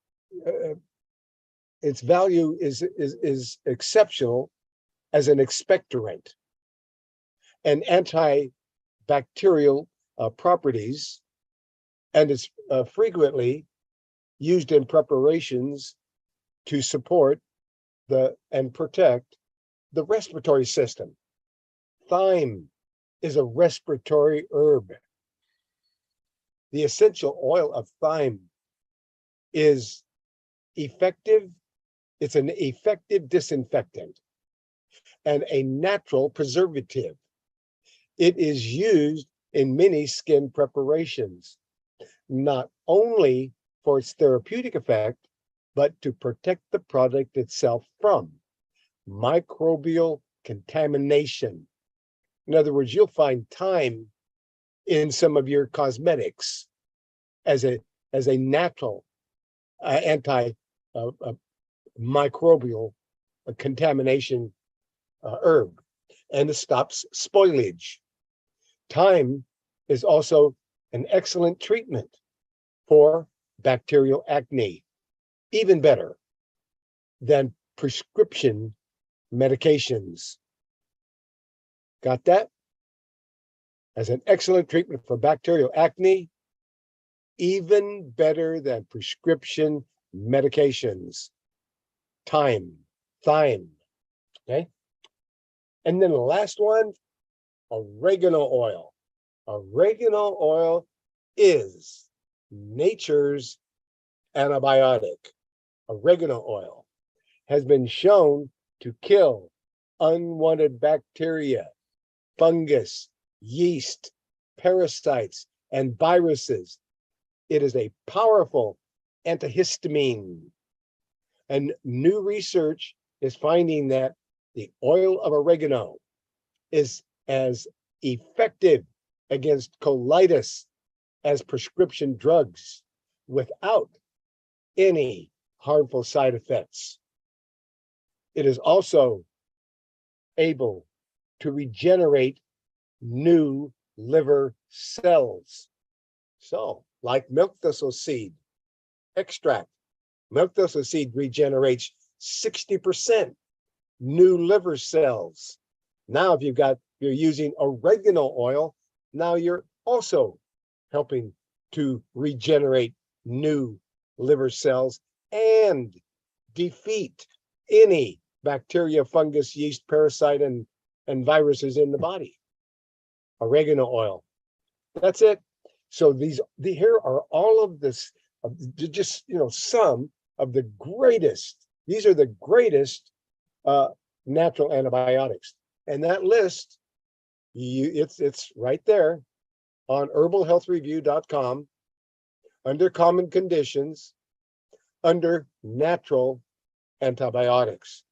value is exceptional as an expectorant and antibacterial properties, and it's frequently used in preparations to support and protect the respiratory system. Thyme is a respiratory herb. The essential oil of thyme is effective. It's an effective disinfectant and a natural preservative. It is used in many skin preparations, not only for its therapeutic effect, but to protect the product itself from microbial contamination. In other words, you'll find thyme in some of your cosmetics as a natural anti-microbial contamination herb, and it stops spoilage. Thyme is also an excellent treatment for bacterial acne, even better than prescription medications. Got that? As an excellent treatment for bacterial acne, even better than prescription medications. Thyme. Okay. And then the last one, oregano oil. Oregano oil is nature's antibiotic. Oregano oil has been shown to kill unwanted bacteria, fungus, yeast, parasites, and viruses. It is a powerful antihistamine. And new research is finding that the oil of oregano is as effective against colitis as prescription drugs without any harmful side effects. It is also able to regenerate new liver cells. So, like milk thistle seed extract, milk thistle seed regenerates 60% new liver cells. Now, if you're using oregano oil, now you're also helping to regenerate new liver cells and defeat any bacteria, fungus, yeast, parasite, and viruses in the body. Oregano oil. That's it. So here are all of this, just some of the greatest. These are the greatest natural antibiotics, and that list, it's right there on herbalhealthreview.com under common conditions, under natural antibiotics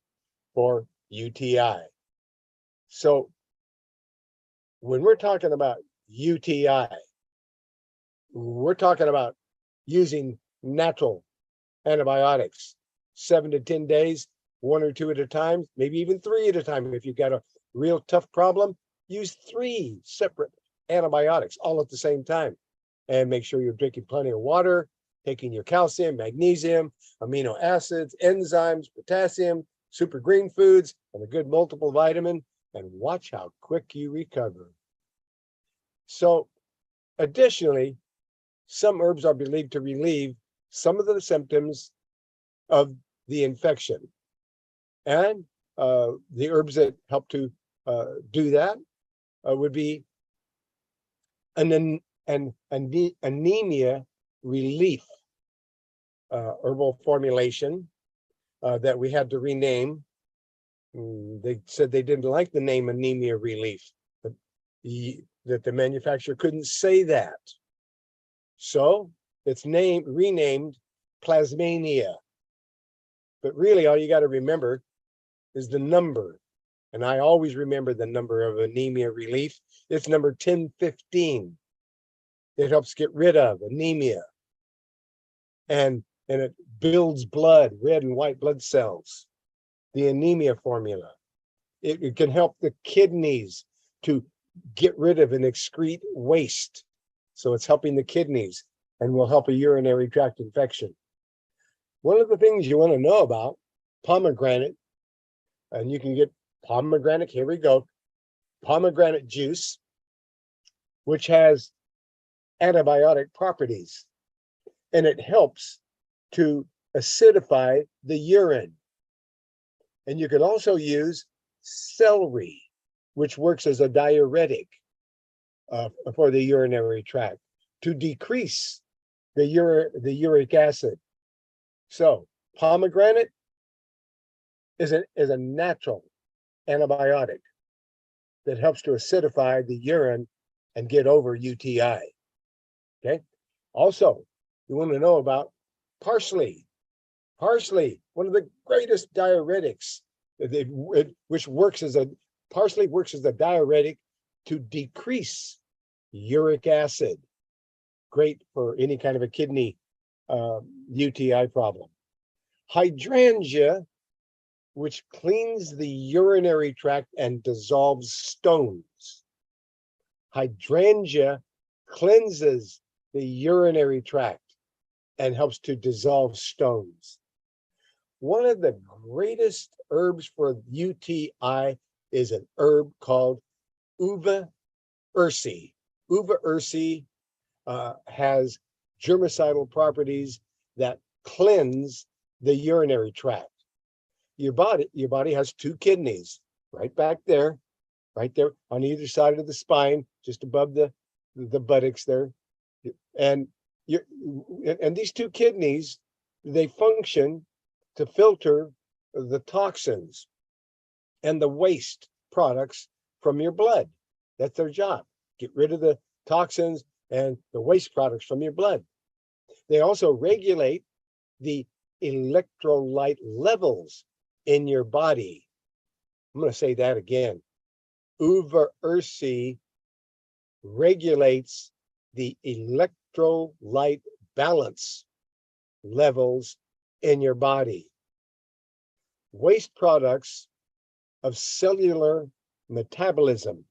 for UTI. So when we're talking about UTI, we're talking about using natural antibiotics, 7 to 10 days, 1 or 2 at a time, maybe even 3 at a time. If you've got a real tough problem, use 3 separate antibiotics all at the same time. And make sure you're drinking plenty of water, taking your calcium, magnesium, amino acids, enzymes, potassium, super green foods, and a good multiple vitamin, and watch how quick you recover. So additionally, some herbs are believed to relieve some of the symptoms of the infection. And the herbs that help to do that would be an and anemia relief herbal formulation that we had to rename. They said they didn't like the name anemia relief, but that the manufacturer couldn't say that. So it's renamed Plasmania. But really all you got to remember is the number. And I always remember the number of anemia relief. It's number 1015. It helps get rid of anemia. And it builds blood, red and white blood cells. The anemia formula. It can help the kidneys to get rid of and excrete waste. So it's helping the kidneys and will help a urinary tract infection. One of the things you want to know about pomegranate, and you can get pomegranate, here we go, pomegranate juice, which has antibiotic properties, and it helps to acidify the urine. And you can also use celery, which works as a diuretic for the urinary tract to decrease the uric acid. So pomegranate is a natural antibiotic that helps to acidify the urine and get over UTI. Okay. Also, you want to know about parsley. Parsley, one of the greatest diuretics, which works as parsley works as a diuretic to decrease uric acid. Great for any kind of a kidney UTI problem. Hydrangea, which cleans the urinary tract and dissolves stones. Hydrangea cleanses the urinary tract and helps to dissolve stones. One of the greatest herbs for UTI is an herb called uva ursi. Uva ursi has germicidal properties that cleanse the urinary tract. Your body has two kidneys right there on either side of the spine, just above the buttocks there. And these two kidneys, they function to filter the toxins and the waste products from your blood. That's their job. Get rid of the toxins and the waste products from your blood. They also regulate the electrolyte levels in your body. I'm going to say that again. Uva ursi regulates the electrolyte balance levels in your body. Waste products of cellular metabolism,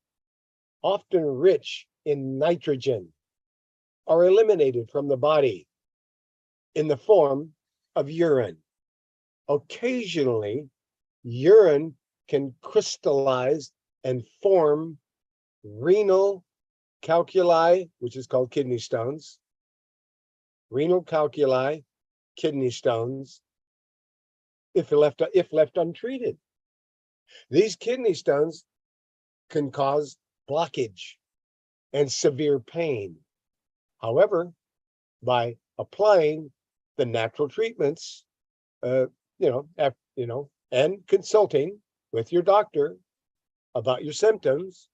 often rich in nitrogen, are eliminated from the body in the form of urine. Occasionally, urine can crystallize and form renal calculi, which is called kidney stones. Renal calculi, kidney stones, if left untreated. These kidney stones can cause blockage and severe pain. However, by applying the natural treatments, and consulting with your doctor about your symptoms,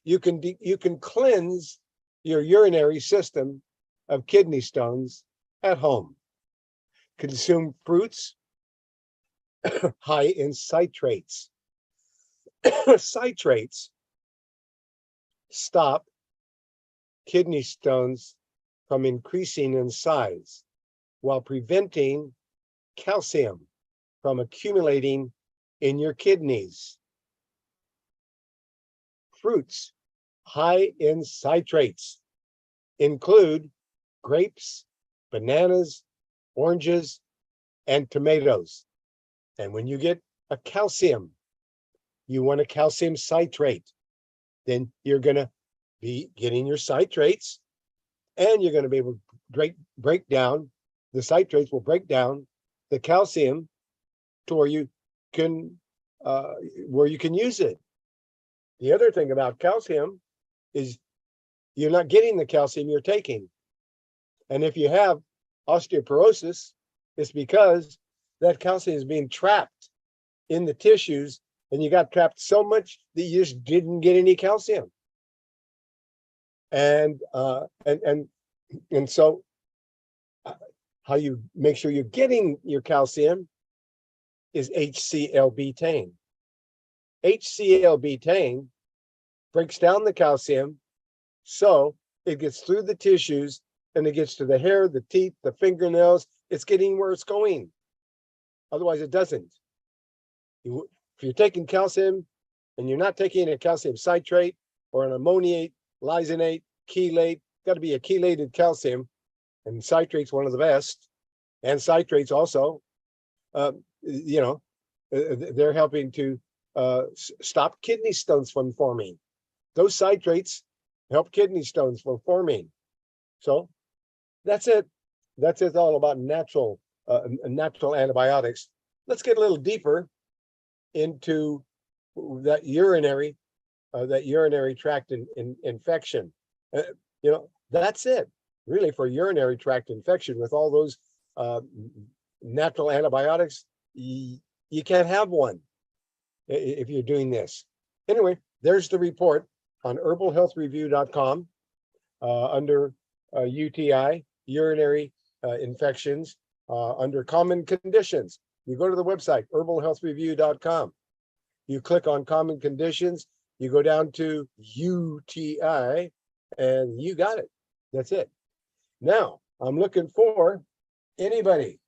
you can cleanse your urinary system of kidney stones at home. Consume fruits high in citrates. Citrates stop kidney stones from increasing in size while preventing calcium from accumulating in your kidneys. Fruits high in citrates include grapes, bananas, oranges, and tomatoes. And when you get a calcium, you want a calcium citrate, then you're going to be getting your citrates, and you're going to be able to break down, the citrates will break down the calcium to where you can use it. The other thing about calcium is you're not getting the calcium you're taking. And if you have osteoporosis, it's because that calcium is being trapped in the tissues, and you got trapped so much that you just didn't get any calcium. And so how you make sure you're getting your calcium is HCl betaine. HCl betaine breaks down the calcium so it gets through the tissues and it gets to the hair, the teeth, the fingernails. It's getting where it's going. Otherwise, it doesn't. If you're taking calcium and you're not taking a calcium citrate or an ammoniate, lysate, chelate, got to be a chelated calcium, and citrate's one of the best, and citrates also, they're helping to stop kidney stones from forming. Those citrates help kidney stones from forming. So that's it. That's it all about natural antibiotics. Let's get a little deeper into that urinary tract infection. That's it really for urinary tract infection. With all those natural antibiotics, you can't have one if you're doing this. Anyway, there's the report on herbalhealthreview.com under UTI, urinary infections, under common conditions. You go to the website, herbalhealthreview.com. You click on common conditions, you go down to UTI, and you got it. That's it. Now, I'm looking for anybody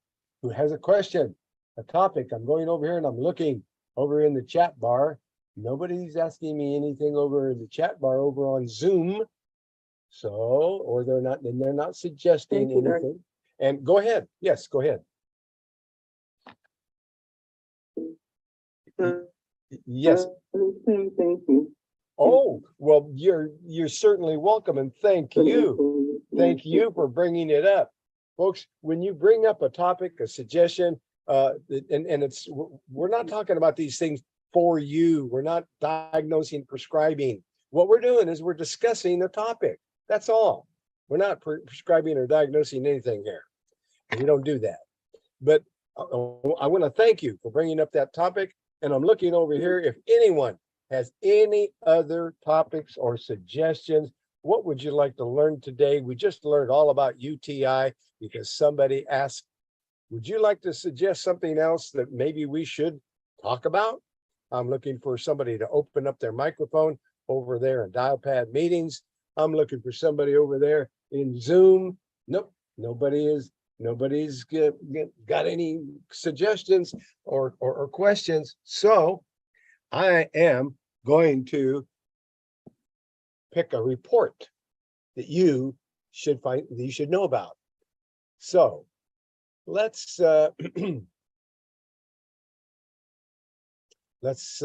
who has a question, a topic. I'm going over here and I'm looking over in the chat bar. Nobody's asking me anything over in the chat bar over on Zoom. So, or they're not suggesting anything. And go ahead. Yes, go ahead. Yes. Thank you. Oh, well, you're certainly welcome, and thank you. Thank you for bringing it up. Folks, when you bring up a topic, a suggestion, we're not talking about these things for you. We're not diagnosing, prescribing. What we're doing is we're discussing a topic. That's all. We're not prescribing or diagnosing anything here. And we don't do that. But I want to thank you for bringing up that topic. And I'm looking over here. If anyone has any other topics or suggestions, what would you like to learn today? We just learned all about UTI because somebody asked, would you like to suggest something else that maybe we should talk about? I'm looking for somebody to open up their microphone over there in Dialpad meetings. I'm looking for somebody over there in Zoom. Nope, nobody's got any suggestions or questions. So I am going to pick a report that you should know about. So let's let's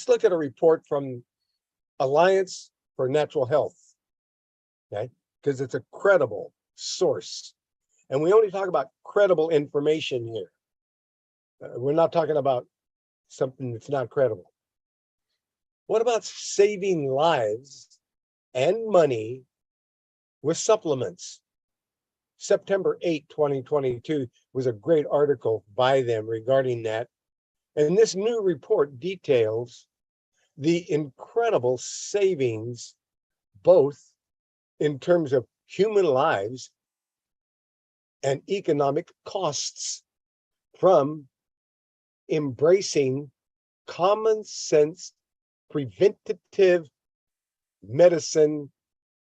look at a report from Alliance for Natural Health, okay? Because it's a credible source. And we only talk about credible information here. We're not talking about something that's not credible. What about saving lives and money with supplements? September 8, 2022 was a great article by them regarding that. And this new report details the incredible savings, both in terms of human lives and economic costs, from embracing common sense preventative medicine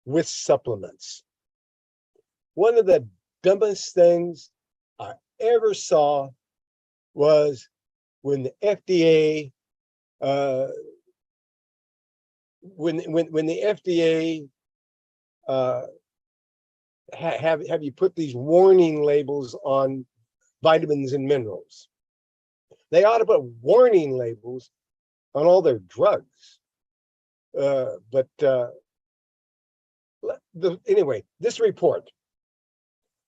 with supplements. One of the dumbest things I ever saw was when the FDA, when the FDA have you put these warning labels on vitamins and minerals. They ought to put warning labels on all their drugs. Anyway, this report,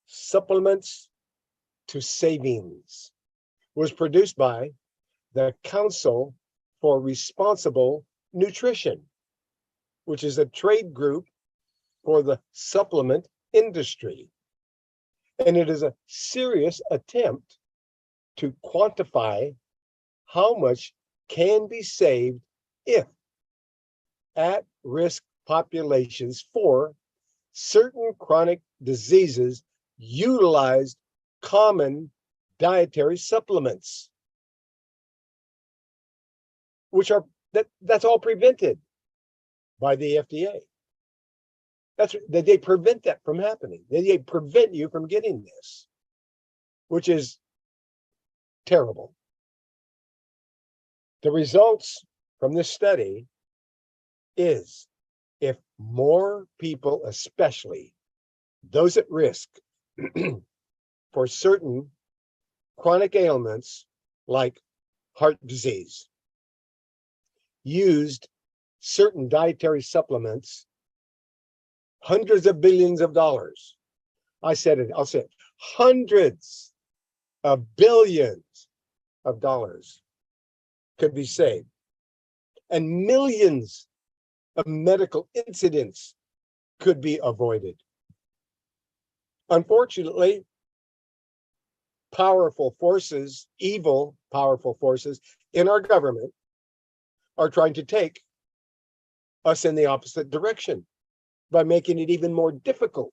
Supplements to Savings, was produced by the Council for Responsible Nutrition. which is a trade group for the supplement industry. And it is a serious attempt to quantify how much can be saved if at-risk populations for certain chronic diseases utilized common dietary supplements, which are that's all prevented by the FDA. That's that they prevent that from happening. They prevent you from getting this, which is terrible. The results from this study is if more people, especially those at risk for certain chronic ailments like heart disease, used certain dietary supplements, hundreds of billions of dollars. I'll say it, hundreds of billions of dollars could be saved, and millions of medical incidents could be avoided. Unfortunately, powerful forces, evil powerful forces in our government are trying to take us in the opposite direction by making it even more difficult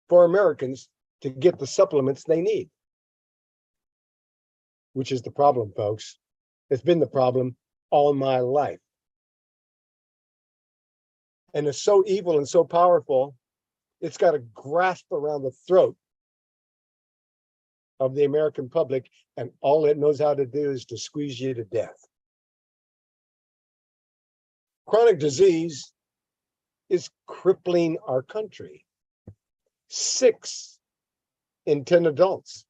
for Americans to get the supplements they need. Which is the problem, folks. It's been the problem all my life. And it's so evil and so powerful, it's got a grasp around the throat of the American public, and all it knows how to do is to squeeze you to death. Chronic disease is crippling our country. 6 in 10 adults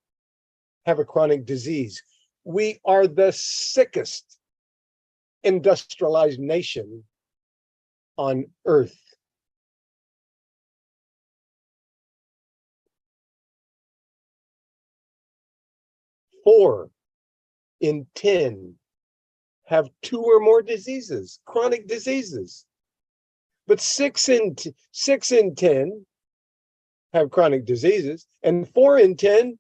have a chronic disease. We are the sickest industrialized nation on earth. Four in 10 have 2 or more diseases, chronic diseases. But 6 in 10 have chronic diseases, and 4 in 10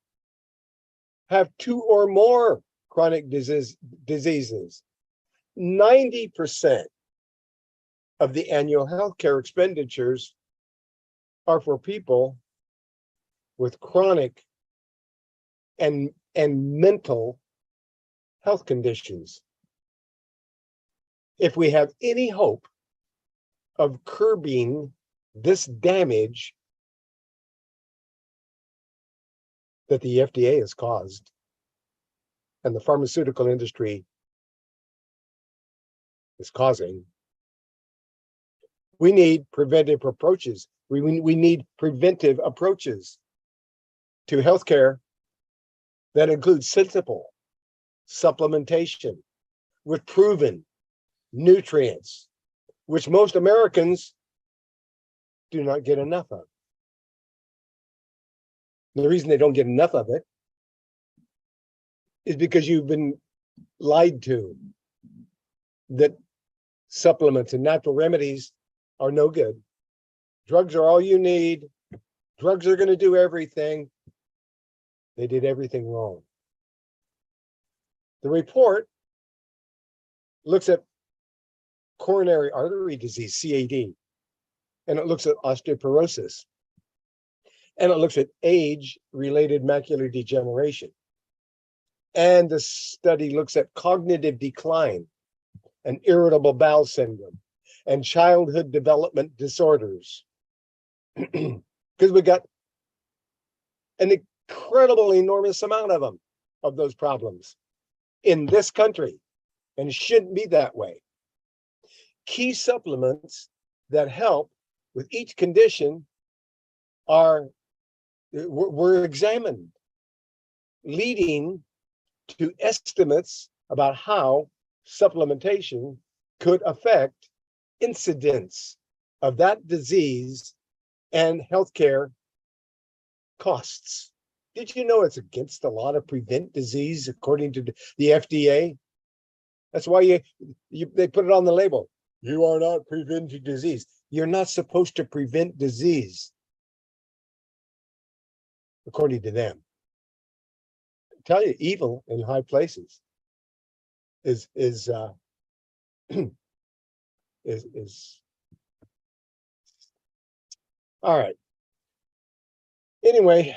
have 2 or more chronic diseases. 90% of the annual healthcare expenditures are for people with chronic and mental health conditions. If we have any hope of curbing this damage that the FDA has caused and the pharmaceutical industry is causing, we need preventive approaches. We need preventive approaches to healthcare that include sensible supplementation with proven nutrients, which most Americans do not get enough of. The reason they don't get enough of it is because you've been lied to that supplements and natural remedies are no good. Drugs are all you need. Drugs are going to do everything. They did everything wrong. The report looks at coronary artery disease, CAD, and it looks at osteoporosis, and it looks at age-related macular degeneration. And the study looks at cognitive decline and irritable bowel syndrome and childhood development disorders. Because we got an incredible, enormous amount of them, of those problems in this country, and it shouldn't be that way. Key supplements that help with each condition were examined, leading to estimates about how supplementation could affect incidence of that disease and healthcare costs. Did you know it's against the law to prevent disease according to the FDA? That's why they put it on the label. You are not preventing disease. You're not supposed to prevent disease, according to them. I tell you, evil in high places is is all right. Anyway,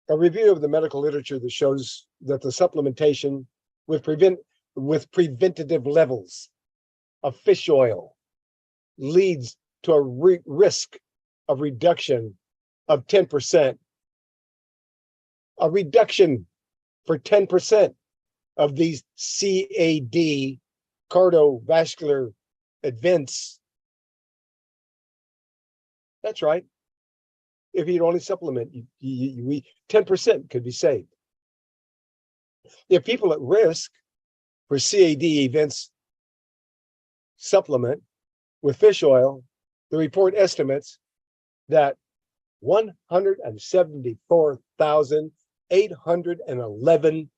a review of the medical literature that shows that the supplementation with preventative levels of fish oil leads to a risk of reduction of 10%. A reduction for 10% of these CAD, cardiovascular events. That's right. If you'd only supplement, 10% could be saved. If people at risk for CAD events supplement with fish oil, the report estimates that 174,811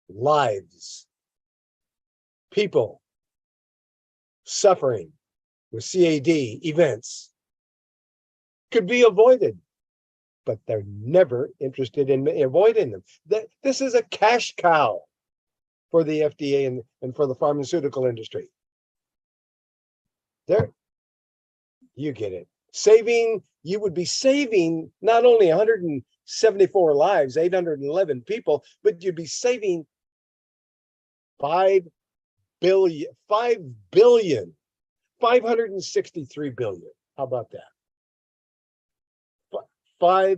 lives, people suffering with CAD events, could be avoided, but they're never interested in avoiding them. This is a cash cow for the FDA and for the pharmaceutical industry. There, you get it. You would be saving not only 174 lives, 811 people, but you'd be saving 563 billion. How about that? Now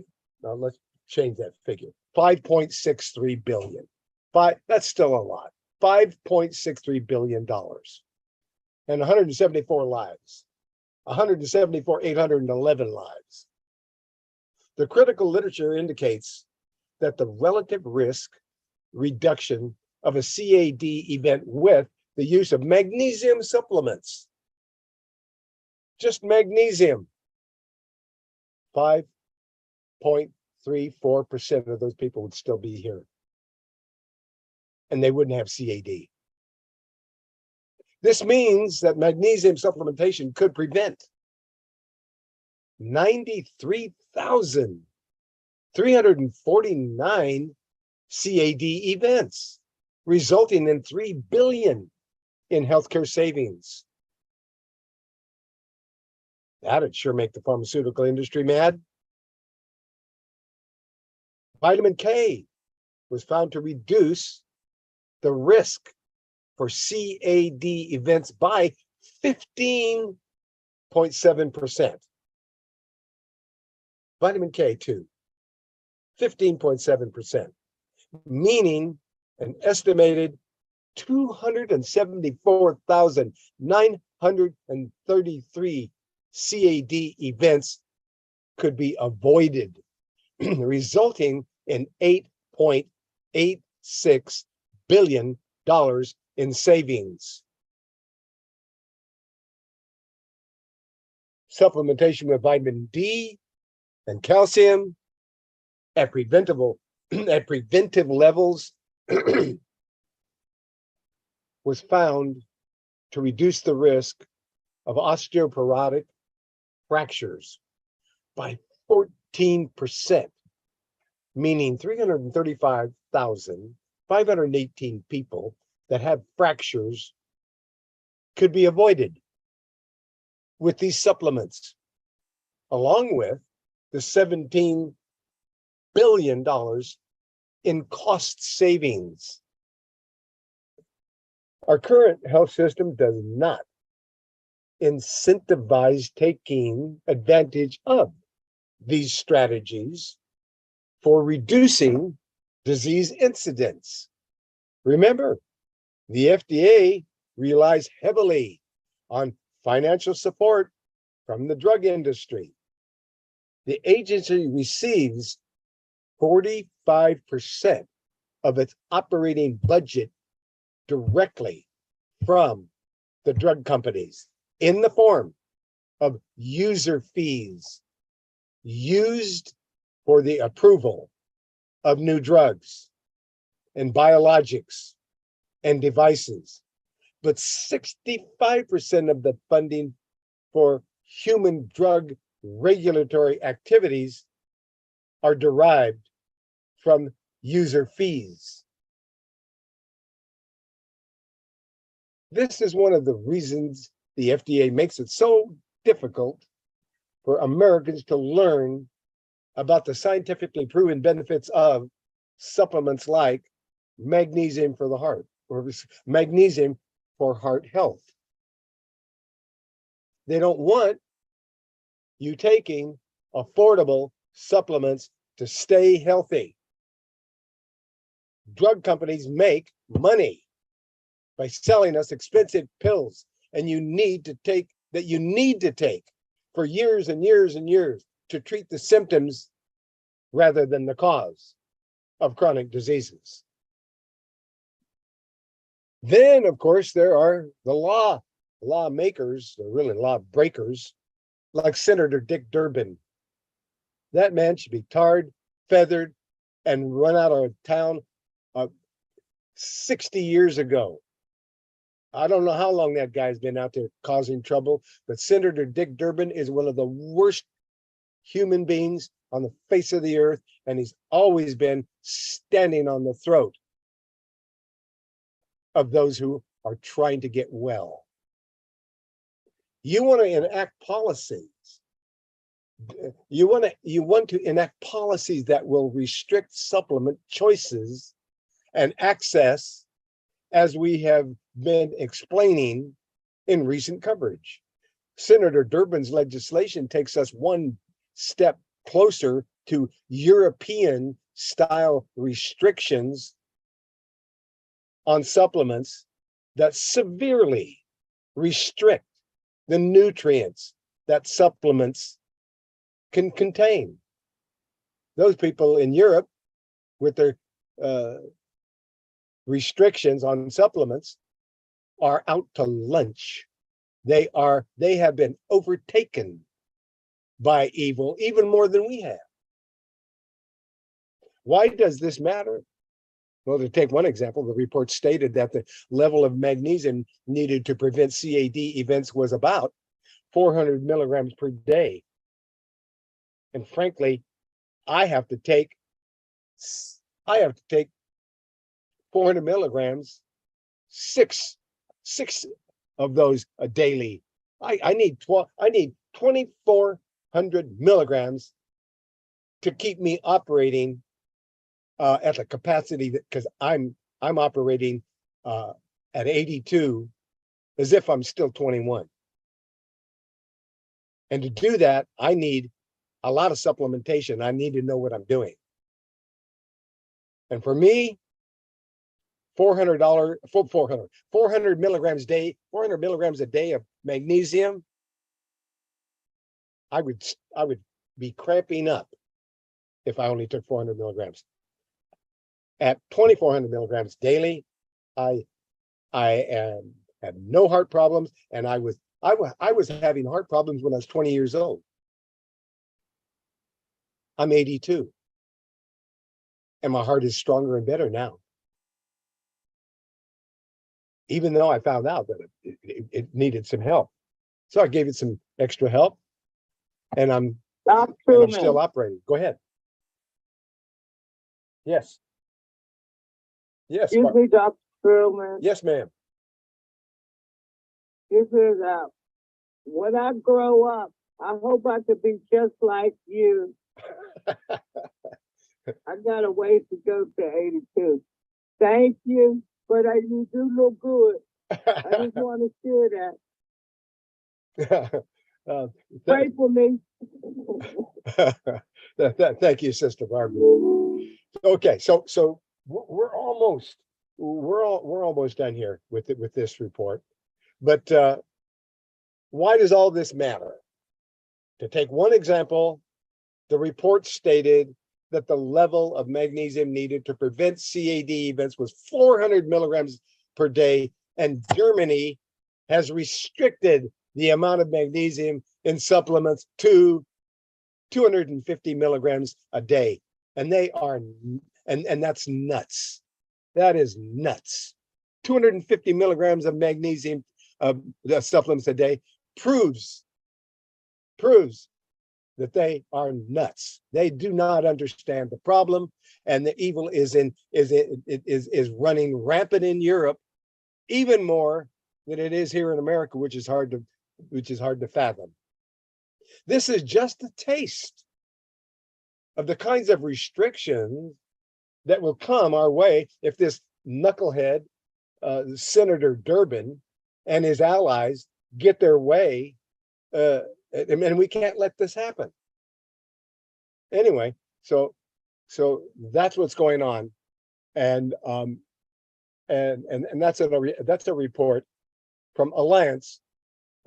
let's change that figure. 5.63 billion. That's still a lot. $5.63 billion. And 174 lives. 811 lives. The critical literature indicates that the relative risk reduction of a CAD event with the use of magnesium supplements, just magnesium, 5.34% of those people would still be here. And they wouldn't have CAD. This means that magnesium supplementation could prevent 93,349 CAD events, resulting in $3 billion in healthcare savings. That'd sure make the pharmaceutical industry mad. Vitamin K was found to reduce the risk for CAD events by 15.7%. Vitamin K too, 15.7%, meaning an estimated 274,933 CAD events could be avoided, resulting in $8.86 billion in savings. Supplementation with vitamin D and calcium at preventive levels was found to reduce the risk of osteoporotic fractures by 14%, meaning 335,518 people that have fractures could be avoided with these supplements, along with the $17 billion in cost savings. Our current health system does not incentivize taking advantage of these strategies for reducing disease incidence. Remember, the FDA relies heavily on financial support from the drug industry. The agency receives 45% of its operating budget directly from the drug companies in the form of user fees used for the approval of new drugs. and biologics and devices, but 65% of the funding for human drug regulatory activities are derived from user fees. This is one of the reasons the FDA makes it so difficult for Americans to learn about the scientifically proven benefits of supplements like magnesium for the heart, or magnesium for heart health. They don't want you taking affordable supplements to stay healthy. Drug companies make money by selling us expensive pills, and you need to take for years and years and years to treat the symptoms rather than the cause of chronic diseases. Then, of course, there are the lawmakers, or really law breakers, like Senator Dick Durbin. That man should be tarred, feathered, and run out of town 60 years ago. I don't know how long that guy's been out there causing trouble, but Senator Dick Durbin is one of the worst human beings on the face of the earth, and he's always been standing on the throat of those who are trying to get well. You want to enact policies. You want to enact policies that will restrict supplement choices and access, as we have been explaining in recent coverage. Senator Durbin's legislation takes us one step closer to European style restrictions on supplements that severely restrict the nutrients that supplements can contain. Those people in Europe, with their restrictions on supplements, are out to lunch. They have been overtaken by evil even more than we have. Why does this matter? Well, to take one example, the report stated that the level of magnesium needed to prevent CAD events was about 400 milligrams per day. And frankly, I have to take 400 milligrams, six of those a daily. I need 2,400 milligrams to keep me operating at the capacity that, because I'm operating at 82 as if I'm still 21. And to do that, I need a lot of supplementation. I need to know what I'm doing. And for me, 400 milligrams a day, 400 milligrams a day of magnesium, I would be cramping up if I only took 400 milligrams. At 2,400 milligrams daily, I had no heart problems, and I was having heart problems when I was 20 years old. I'm 82, and my heart is stronger and better now. Even though I found out that it needed some help, so I gave it some extra help, and I'm still operating. Go ahead. Yes. Yes. Excuse me, Dr. Truman. Yes, ma'am. This is when I grow up, I hope I could be just like you. I got a ways to go to 82. Thank you, but you do look good. I just want to share that. Pray for me. Thank you, Sister Barbara. Okay, so we're almost done here with this report. But why does all this matter? To take one example, the report stated that the level of magnesium needed to prevent CAD events was 400 milligrams per day, and Germany has restricted the amount of magnesium in supplements to 250 milligrams a day. And they are, and that's nuts. That is nuts. 250 milligrams of magnesium supplements a day proves that they are nuts. They do not understand the problem, and the evil is running rampant in Europe, even more than it is here in America, which is hard to fathom. This is just a taste of the kinds of restrictions that will come our way if this knucklehead, Senator Durbin, and his allies get their way. And we can't let this happen. Anyway, so that's what's going on, and that's a report from Alliance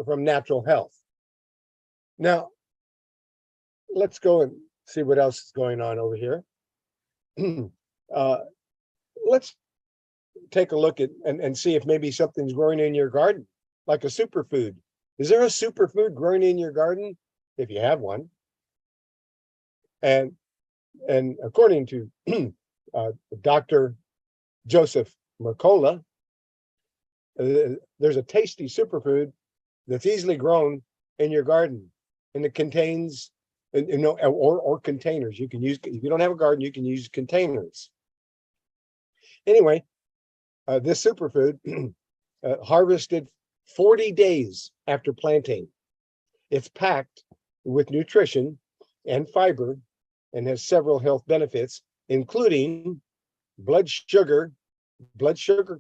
from Natural Health. Now, let's go and see what else is going on over here. Let's take a look at and see if maybe something's growing in your garden, like a superfood. Is there a superfood growing in your garden? If you have one. And according to Dr. Joseph Mercola, there's a tasty superfood that's easily grown in your garden, and it contains, or containers. You can use, if you don't have a garden, you can use containers. Anyway, this superfood harvested 40 days after planting. It's packed with nutrition and fiber and has several health benefits, including blood sugar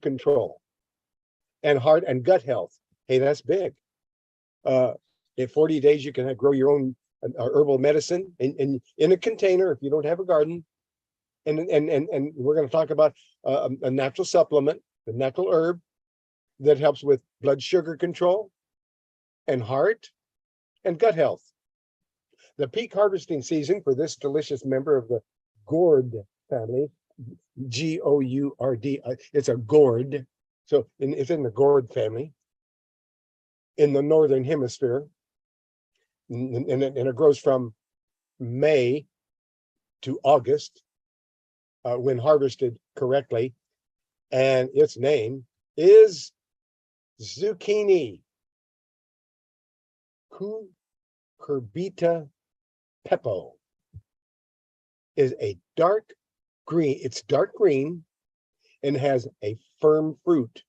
control, and heart and gut health. Hey, that's big. In 40 days, you can grow your own herbal medicine in a container if you don't have a garden. And we're going to talk about a natural supplement, a natural herb that helps with blood sugar control and heart and gut health. The peak harvesting season for this delicious member of the gourd family, G-O-U-R-D, it's a gourd, so it's in the gourd family in the northern hemisphere, and it grows from May to August when harvested correctly, and its name is zucchini, Cucurbita pepo. Is a dark green. It's dark green and has a firm fruit.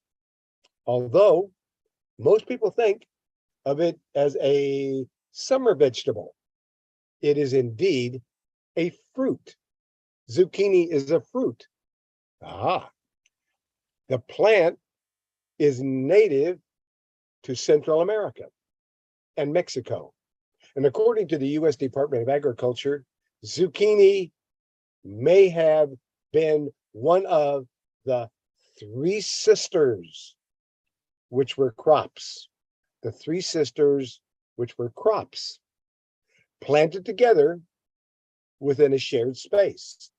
Although most people think of it as a summer vegetable, it is indeed a fruit. Zucchini is a fruit. The plant is native to Central America and Mexico. And according to the U.S. Department of Agriculture, zucchini may have been one of the three sisters, which were crops. The three sisters, which were crops, planted together within a shared space.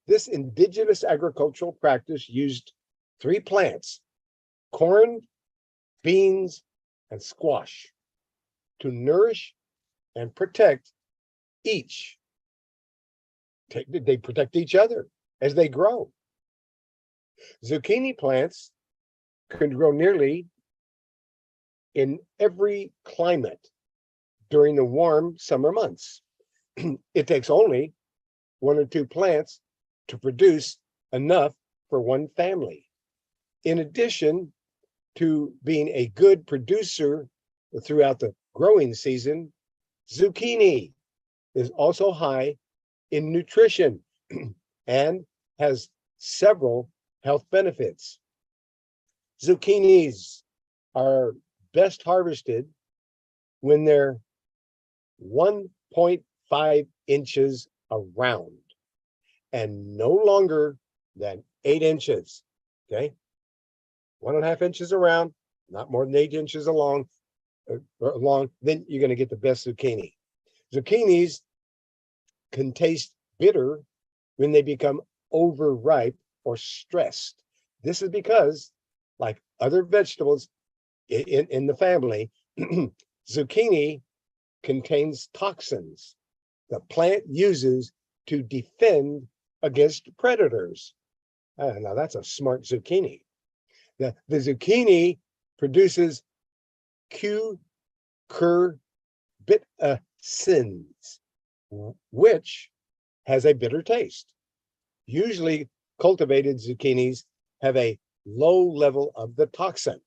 This indigenous agricultural practice used three plants, corn, beans, and squash, to nourish and protect each. They protect each other as they grow. Zucchini plants can grow nearly in every climate during the warm summer months. It takes only one or two plants to produce enough for one family. In addition to being a good producer throughout the growing season, zucchini is also high in nutrition and has several health benefits. Zucchinis are best harvested when they're 1.5 inches around and no longer than 8 inches. Okay, 1.5 inches around, not more than 8 inches long, then you're going to get the best zucchini. Zucchinis can taste bitter when they become overripe or stressed. This is because, like other vegetables in the family, zucchini contains toxins the plant uses to defend against predators. Now that's a smart zucchini. The zucchini produces cucurbitacins, which has a bitter taste. Usually cultivated zucchinis have a low level of the toxin,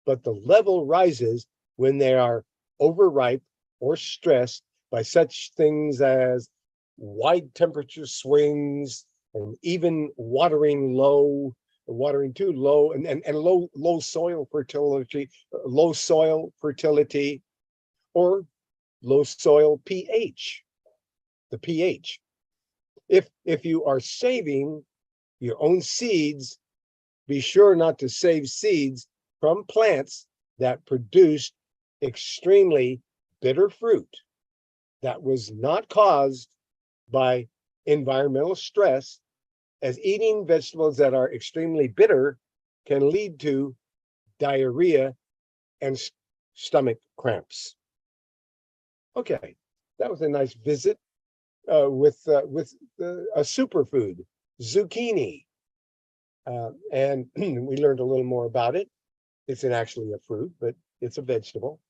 but the level rises when they are overripe or stressed by such things as wide temperature swings and even watering too low and low soil fertility, or low soil pH, the pH. If you are saving your own seeds, be sure not to save seeds from plants that produced extremely bitter fruit that was not caused by environmental stress, as eating vegetables that are extremely bitter can lead to diarrhea and stomach cramps. Okay, that was a nice visit with a superfood, zucchini. And we learned a little more about it. It's actually a fruit, but it's a vegetable.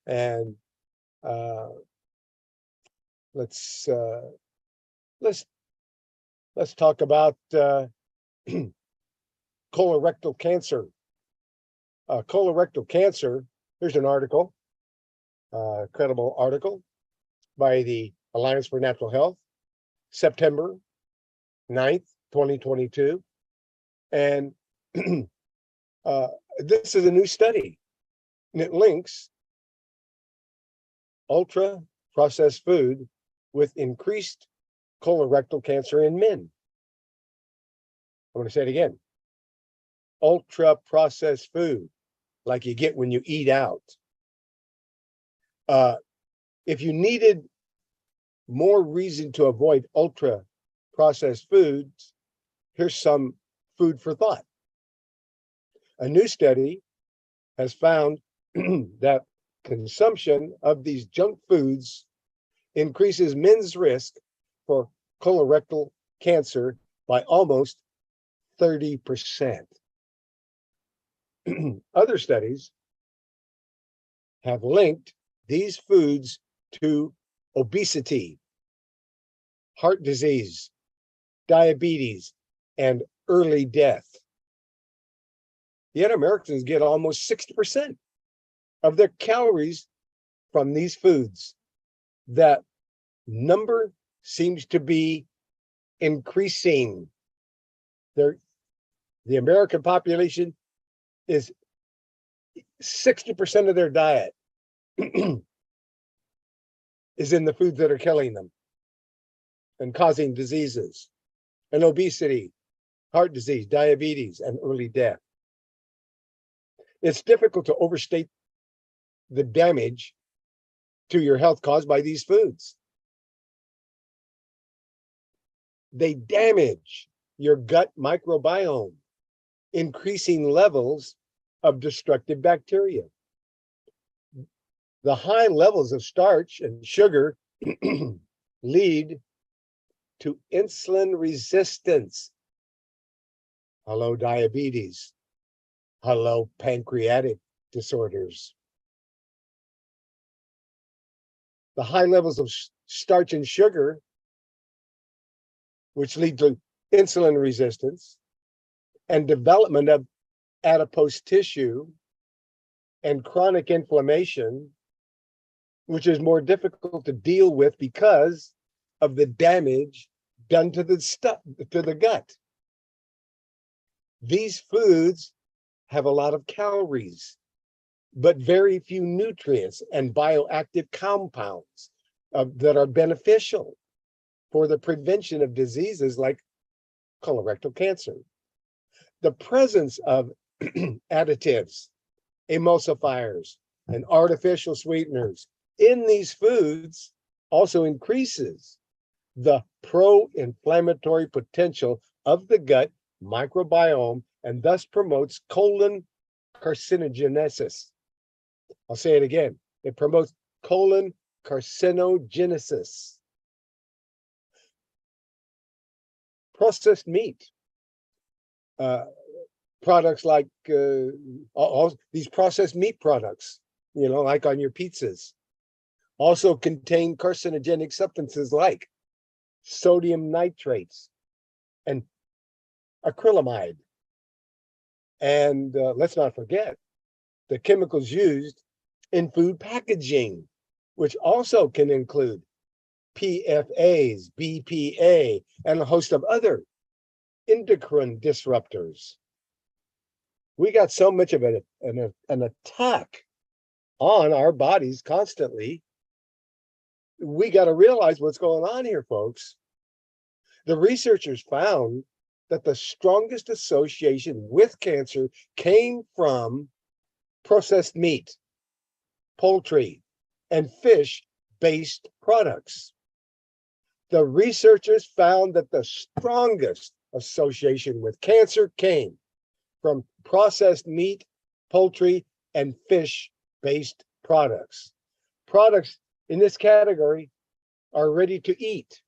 And let's talk about colorectal cancer. Colorectal cancer. Here's an article, credible article by the Alliance for Natural Health, September 9th, 2022. And this is a new study, and it links ultra-processed food with increased colorectal cancer in men. I'm going to say it again. Ultra-processed food, like you get when you eat out. If you needed more reason to avoid ultra-processed foods, here's some food for thought. A new study has found that consumption of these junk foods increases men's risk for colorectal cancer by almost 30%. Other studies have linked these foods to obesity, heart disease, diabetes, and early death. Yet Americans get almost 60% of their calories from these foods. That number seems to be increasing. The American population is 60% of their diet is in the foods that are killing them and causing diseases and obesity, heart disease, diabetes, and early death. It's difficult to overstate the damage to your health caused by these foods. They damage your gut microbiome, increasing levels of destructive bacteria. The high levels of starch and sugar lead to insulin resistance. Hello, diabetes. Hello, pancreatic disorders. The high levels of starch and sugar, which lead to insulin resistance and development of adipose tissue and chronic inflammation, which is more difficult to deal with because of the damage done to the gut. These foods have a lot of calories, but very few nutrients and bioactive compounds that are beneficial for the prevention of diseases like colorectal cancer. The presence of additives, emulsifiers, and artificial sweeteners in these foods also increases the pro-inflammatory potential of the gut microbiome and thus promotes colon carcinogenesis. I'll say it again. It promotes colon carcinogenesis. Processed meat products like all these processed meat products, like on your pizzas, also contain carcinogenic substances like sodium nitrates and acrylamide. And let's not forget the chemicals used in food packaging, which also can include PFAs, BPA, and a host of other endocrine disruptors. We got so much of an attack on our bodies constantly. We got to realize what's going on here, folks. The researchers found that the strongest association with cancer came from processed meat, poultry, and fish-based products. The researchers found that the strongest association with cancer came from processed meat, poultry, and fish-based products. Products in this category are ready to eat,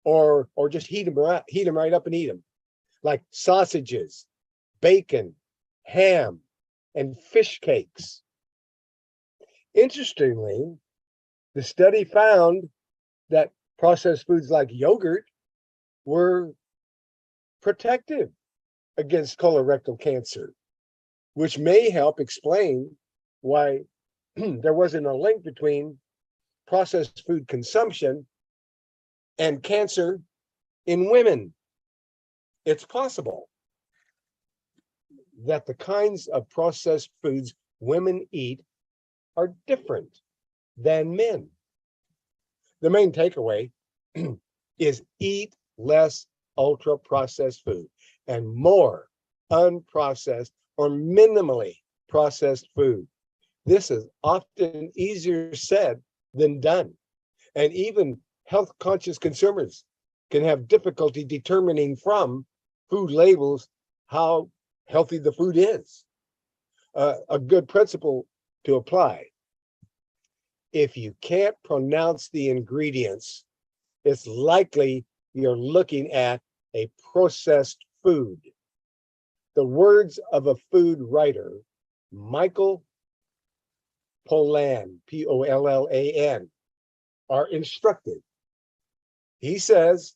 or just heat them right up and eat them, like sausages, bacon, ham, and fish cakes. Interestingly, the study found that processed foods like yogurt were protective against colorectal cancer, which may help explain why there wasn't a link between processed food consumption and cancer in women. It's possible that the kinds of processed foods women eat are different than men. The main takeaway is eat less ultra processed food and more unprocessed or minimally processed food. This is often easier said than done. And even health conscious consumers can have difficulty determining from food labels how healthy the food is. A good principle to apply. If you can't pronounce the ingredients, it's likely you're looking at a processed food. The words of a food writer, Michael Pollan, Pollan, are instructive. He says,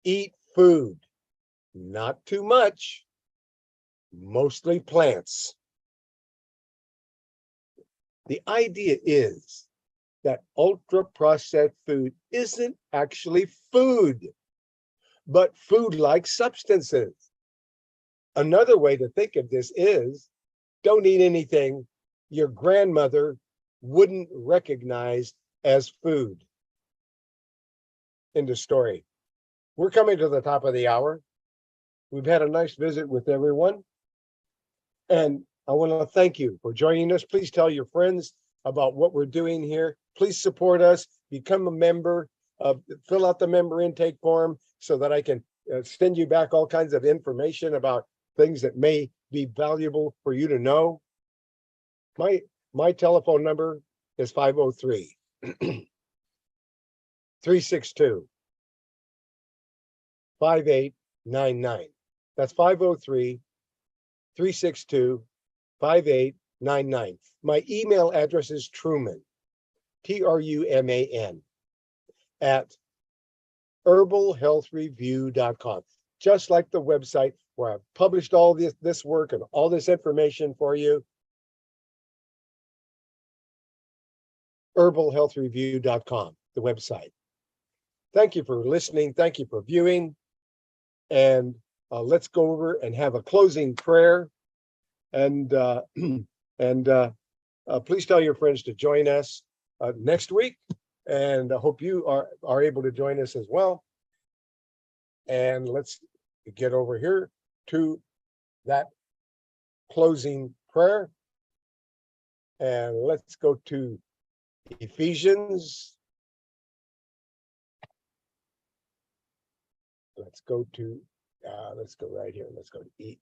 eat food, not too much, mostly plants. The idea is that ultra-processed food isn't actually food, but food-like substances. Another way to think of this is, don't eat anything your grandmother wouldn't recognize as food. End of story. We're coming to the top of the hour. We've had a nice visit with everyone. And I want to thank you for joining us. Please tell your friends about what we're doing here. Please support us, become a member, fill out the member intake form so that I can send you back all kinds of information about things that may be valuable for you to know. My telephone number is 503 362 5899. That's 503 362 5899. My email address is Truman, Truman, at herbalhealthreview.com. Just like the website where I've published all this work and all this information for you. herbalhealthreview.com, the website. Thank you for listening. Thank you for viewing. And let's go over and have a closing prayer. And please tell your friends to join us next week. And I hope you are able to join us as well. And let's get over here to that closing prayer. And let's go to Ephesians. Let's go right here. Let's go to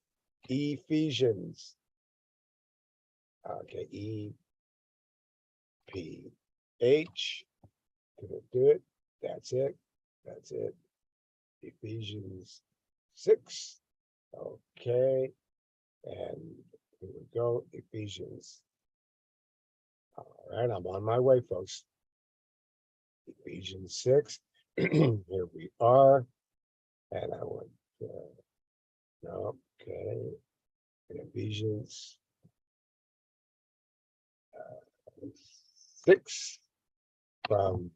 Ephesians. Okay, EPH. Can it do it? That's it. Ephesians 6. Okay, and here we go, Ephesians. All right, I'm on my way, folks. Ephesians 6. Here we are. And I want okay. Ephesians 6 from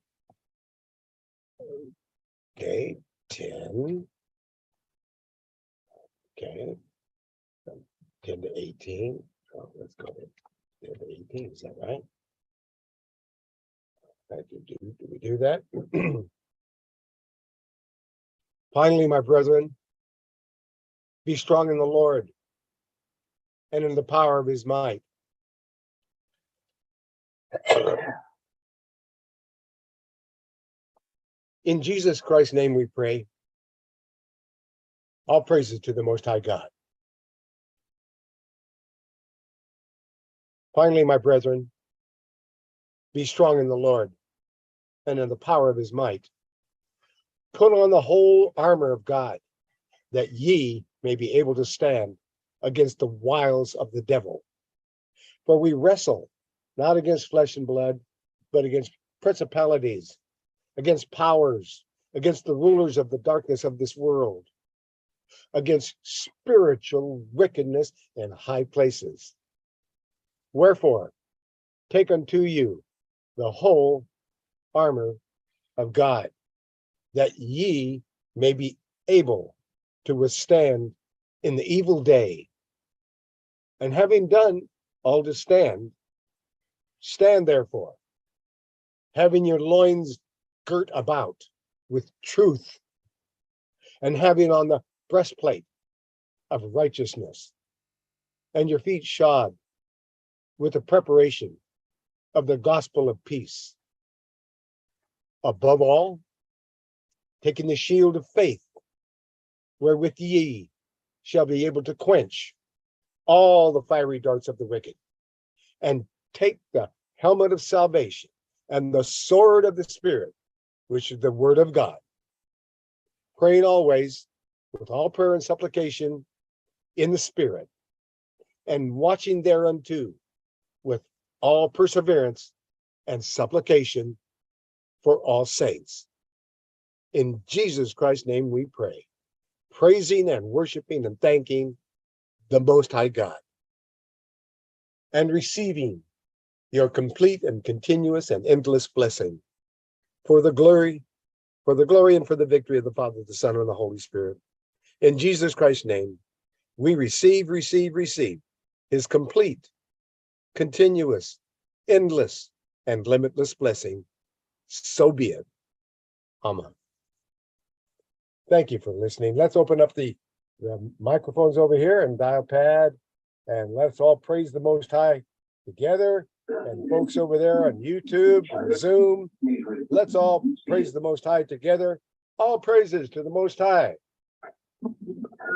10. Okay, from 10 to 18. Oh, let's go to 10 to 18. Is that right? Do we do that? Finally, my brethren, be strong in the Lord and in the power of his might. In Jesus Christ's name we pray. All praises to the Most High God. Finally, my brethren, be strong in the Lord and in the power of his might. Put on the whole armor of God, that ye may be able to stand against the wiles of the devil. For we wrestle not against flesh and blood, but against principalities, against powers, against the rulers of the darkness of this world, against spiritual wickedness in high places. Wherefore, take unto you the whole armor of God, that ye may be able to withstand in the evil day. And having done all to stand, stand therefore, having your loins girt about with truth, and having on the breastplate of righteousness, and your feet shod with the preparation of the gospel of peace. Above all, taking the shield of faith, wherewith ye shall be able to quench all the fiery darts of the wicked, and take the helmet of salvation and the sword of the Spirit, which is the word of God, praying always with all prayer and supplication in the Spirit, and watching thereunto with all perseverance and supplication for all saints. In Jesus Christ's name we pray, praising and worshiping and thanking the Most High God, and receiving your complete and continuous and endless blessing for the glory and for the victory of the Father, the Son, and the Holy Spirit. In Jesus Christ's name, we receive his complete, continuous, endless, and limitless blessing. So be it. Amen. Thank you for listening. Let's open up the microphones over here and dial pad, and let's all praise the Most High together. And folks over there on YouTube and Zoom, let's all praise the Most High together. All praises to the Most High.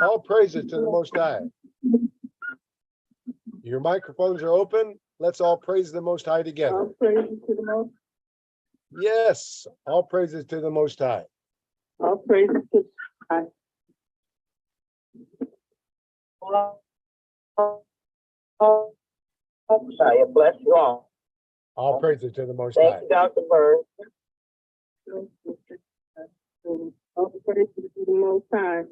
All praises to the Most High. Your microphones are open. Let's all praise the Most High together. All praises to the Most. Yes, all praises to the Most High. All praises to the Messiah. Bless you all. All praises to the Most Thank High. you, Dr. Berst. All praises to the Most High.